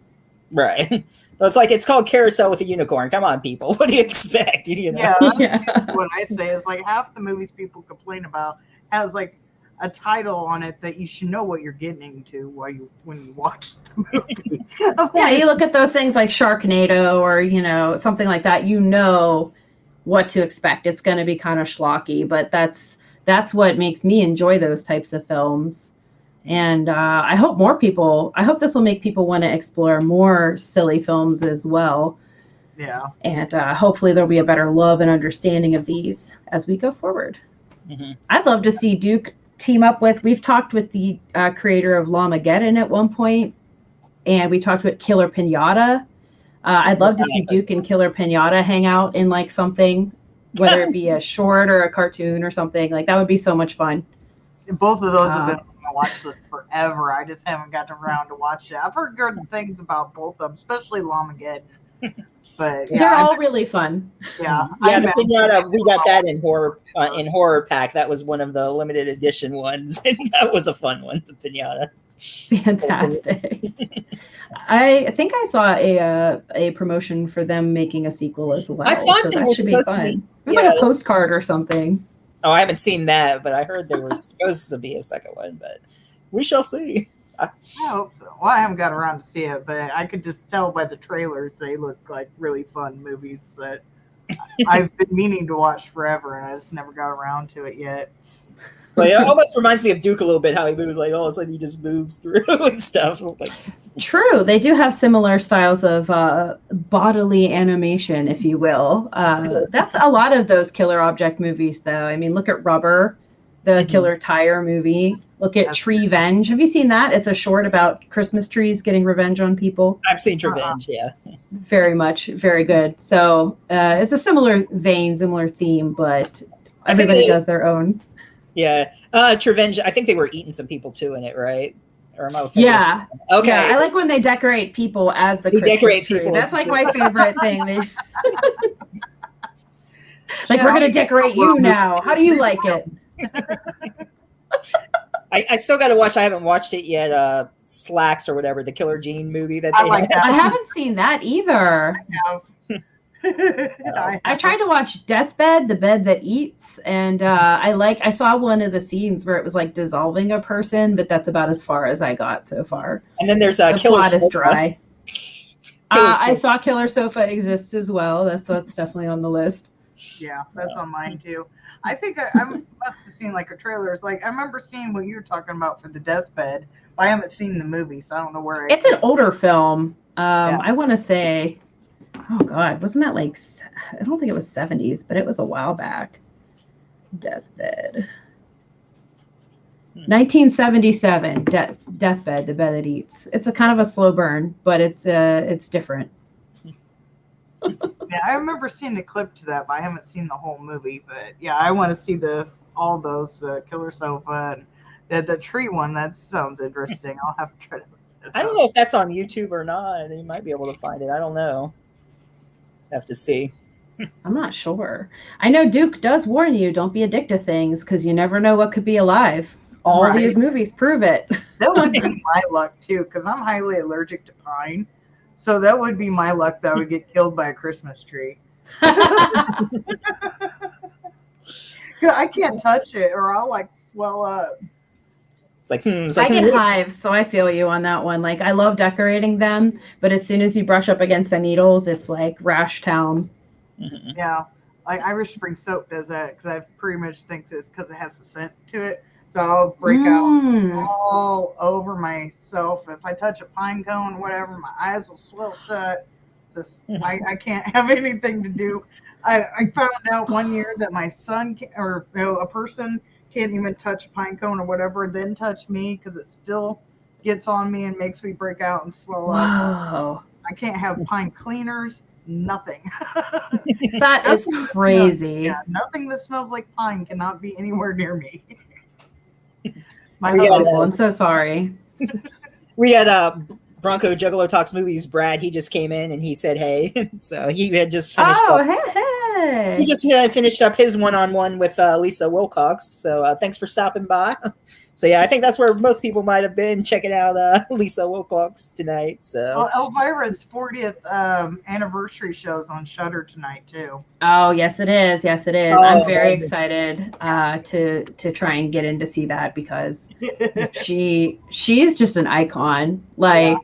Right. It's like it's called Carousel with a Unicorn. Come on, people. What do you expect? You know? Yeah, that's what I say is like half the movies people complain about has like a title on it that you should know what you're getting into when you watch the movie. Yeah, you look at those things like Sharknado or something like that. You know what to expect. It's going to be kind of schlocky, but that's what makes me enjoy those types of films. And I hope this will make people want to explore more silly films as well. Yeah. And hopefully there'll be a better love and understanding of these as we go forward. I'd love to see Duke team up we've talked with the creator of Lamageddon at one point, and we talked with Killer Pinata. I'd love to see Duke and Killer Pinata hang out in like something, whether it be a short or a cartoon or something. Like that would be so much fun. Both of those have been on my watch list forever. I just haven't gotten around to watch it. I've heard good things about both of them, especially Lamageddon. But yeah, they're all really fun. Yeah, the Pinata, we got that in horror pack. That was one of the limited edition ones, and that was a fun one. The Pinata, fantastic. I think I saw a promotion for them making a sequel as well. I thought so they that were should be supposed to fun. be- Like a postcard or something. Oh, I haven't seen that, but I heard there was supposed to be a second one, but we shall see. I hope so. Well, I haven't got around to see it, but I could just tell by the trailers they look like really fun movies that I've been meaning to watch forever, and I just never got around to it yet. So it almost reminds me of Duke a little bit, how he moves, like all of a sudden he just moves through and stuff. Like, True. They do have similar styles of bodily animation, if you will. That's a lot of those killer object movies, though. I mean, look at Rubber. the Killer Tire movie. Look at Tree Venge. Have you seen that? It's a short about Christmas trees getting revenge on people. I've seen Revenge, yeah. Very much, very good. So it's a similar vein, similar theme, but everybody does their own. Yeah. Revenge, I think they were eating some people too in it, right? Or am I yeah. Okay. Yeah, I like when they decorate people as the Christmas tree. That's like my favorite thing. Like, we're going to decorate you now. How do you like it? I still got to watch. I haven't watched it yet. Slacks or whatever, the Killer Jean movie that they like had. I haven't seen that either. I tried to watch Deathbed, the bed that eats, and I saw one of the scenes where it was like dissolving a person, but that's about as far as I got so far. And then there's the Killer plot Sofa. is dry. I saw Killer Sofa exists as well. That's definitely on the list. Yeah, that's on mine too. I think I must have seen like a trailer. It's like I remember seeing what you were talking about for the Deathbed, but I haven't seen the movie, so I don't know where. It's an older film. I want to say, oh God, wasn't that like? I don't think it was 70s, but it was a while back. Deathbed. 1977. Deathbed, the bed that eats. It's a kind of a slow burn, but it's different. Yeah, I remember seeing a clip to that, but I haven't seen the whole movie. But yeah, I want to see all those Killer Sofa and the tree one. That sounds interesting. I'll have to try to. I don't know if that's on YouTube or not. You might be able to find it. I don't know. Have to see. I'm not sure. I know Duke does warn you, don't be addicted to things because you never know what could be alive. All these movies prove it. That would be my luck too, because I'm highly allergic to pine. So that would be my luck that I would get killed by a Christmas tree. I can't touch it or I'll like swell up. It's like, I get hives, so I feel you on that one. Like, I love decorating them, but as soon as you brush up against the needles, it's like rash town. Mm-hmm. Yeah, like Irish Spring soap does that because I pretty much think it's because it has the scent to it. So I'll break out all over myself. If I touch a pine cone or whatever, my eyes will swell shut. It's just, I can't have anything to do. I found out one year that my son or a person can't even touch a pine cone or whatever, then touch me because it still gets on me and makes me break out and swell up. I can't have pine cleaners, nothing. That is crazy. Nothing that smells like pine cannot be anywhere near me. I'm so sorry. We had Bronco Juggalo Talks Movies. Brad, he just came in and he said, hey. So he had just finished hey. He just finished up his one-on-one with Lisa Wilcox. So thanks for stopping by. So yeah, I think that's where most people might have been checking out Lisa Wilcox tonight. So well, Elvira's 40th anniversary shows on Shudder tonight too. Oh yes, it is. Yes, it is. I'm very excited to try and get in to see that because she's just an icon. Like,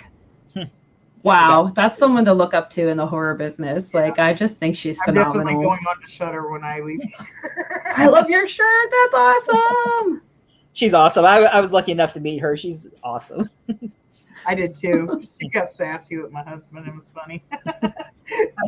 wow, that's someone to look up to in the horror business. Like, I just think she's phenomenal. I'm definitely going on to Shudder when I leave here. I love your shirt. That's awesome. She's awesome. I was lucky enough to meet her. She's awesome. I did too. She got sassy with my husband. It was funny. I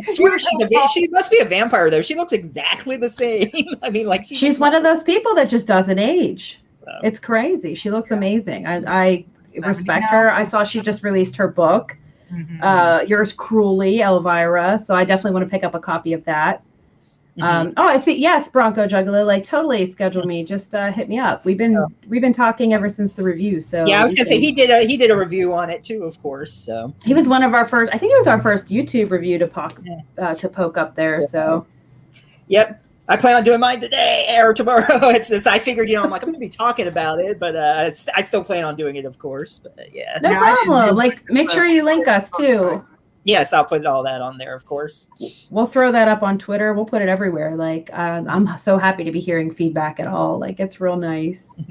swear she must be a vampire though. She looks exactly the same. I mean, like she's one of those people that just doesn't age. So. It's crazy. She looks amazing. I respect her. I saw she just released her book, Yours Cruelly, Elvira. So I definitely want to pick up a copy of that. I see. Yes, Bronco Juggalo, like totally schedule me. Just hit me up. We've been talking ever since the review. So yeah, I was gonna say he did a review on it too, of course. So he was one of our first. I think it was our first YouTube review to poke up there. So yep, I plan on doing mine today or tomorrow. It's just I figured I'm like I'm gonna be talking about it, but I still plan on doing it, of course. But yeah, no problem. Like make sure you link us too. Yes, I'll put all that on there, of course. We'll throw that up on Twitter. We'll put it everywhere. Like, I'm so happy to be hearing feedback at all. Like, it's real nice.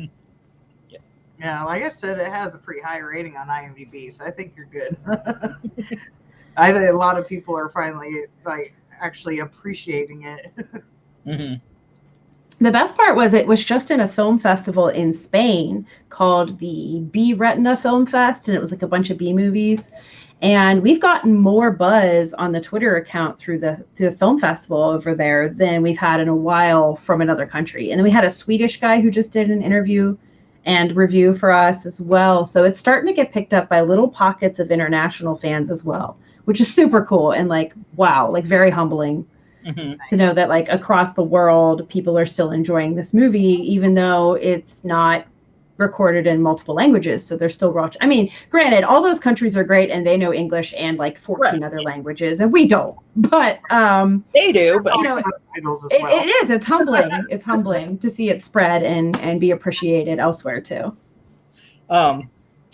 Yeah, like I said, it has a pretty high rating on IMDb, so I think you're good. I think a lot of people are finally, like, actually appreciating it. The best part was it was just in a film festival in Spain called the B Retina Film Fest, and it was like a bunch of B movies. And we've gotten more buzz on the Twitter account through the film festival over there than we've had in a while from another country. And then we had a Swedish guy who just did an interview and review for us as well. So it's starting to get picked up by little pockets of international fans as well, which is super cool and like, wow, like very humbling to know that like across the world, people are still enjoying this movie, even though it's not recorded in multiple languages. So they're still watching. I mean, granted, all those countries are great and they know English and like 14 other languages, and we don't. But they do. But you know, it is. It's humbling. It's humbling to see it spread and be appreciated elsewhere too.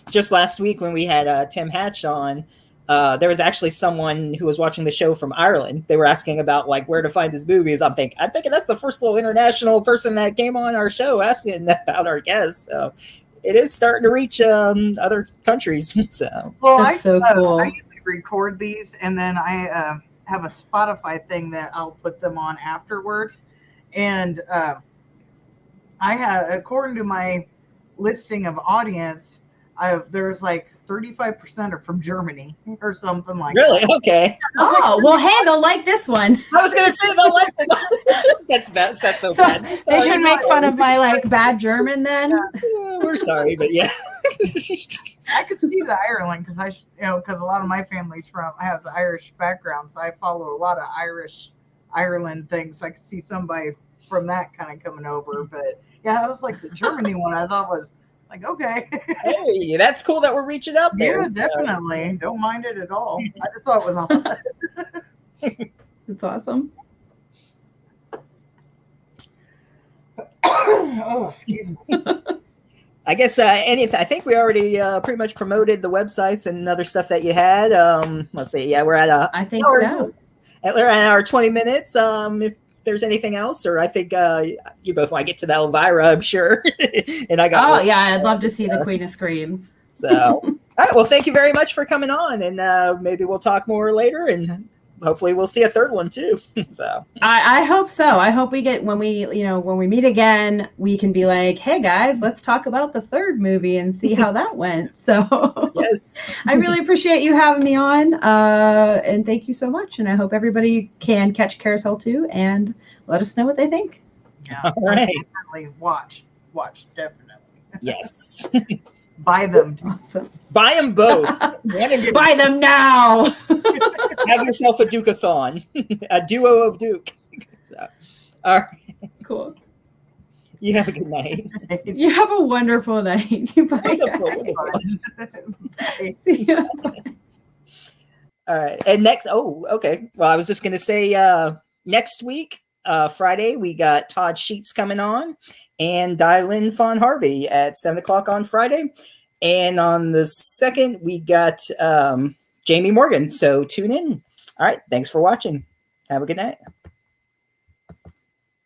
Just last week when we had Tim Hatch on, there was actually someone who was watching the show from Ireland. They were asking about like where to find his movies. I'm thinking that's the first little international person that came on our show asking about our guests. So it is starting to reach other countries. So that's so cool. I usually record these and then I have a Spotify thing that I'll put them on afterwards. And I have, according to my listing of audience, there's like 35% are from Germany or something like really? that. Okay. Oh, well, hey, they'll like this one. I was going to say they'll like it. That's so bad. They should make fun of my like bad German then. Yeah, we're sorry, but yeah. I could see the Ireland because because a lot of my family's has an Irish background, so I follow a lot of Ireland things. So I could see somebody from that kind of coming over. But yeah, I was like the Germany one. I thought was like, okay. Hey, that's cool that we're reaching out there. Yeah, definitely. Don't mind it at all. I just thought it was odd. It's awesome. Oh, excuse me. I guess I think we already pretty much promoted the websites and other stuff that you had. Let's see. Yeah, we're at I think so. We're at our 20 minutes. If there's anything else, or I think you both want to get to the Elvira, I'm sure. And I got. Oh yeah, I'd love to see the Queen of Screams. So, all right. Well, thank you very much for coming on, and maybe we'll talk more later, and hopefully we'll see a third one too. So I hope so. I hope we get when we meet again, we can be like, hey guys, let's talk about the third movie and see how that went. So yes, I really appreciate you having me on, and thank you so much. And I hope everybody can catch Carousel 2 and let us know what they think. Yeah, all right. Definitely watch, definitely. Yes. Buy them. Awesome. Buy them both. Buy them now. Have yourself a Duke-a-thon, a duo of Duke. So, all right. Cool. You have a good night. You have a wonderful night. Bye. Wonderful. See ya. All right. And next, okay. Well, I was just going to say next week, Friday, we got Todd Sheets coming on and Dylan Von Harvey at 7:00 on Friday. And on the 2nd, we got Jamie Morgan. So tune in. All right. Thanks for watching. Have a good night.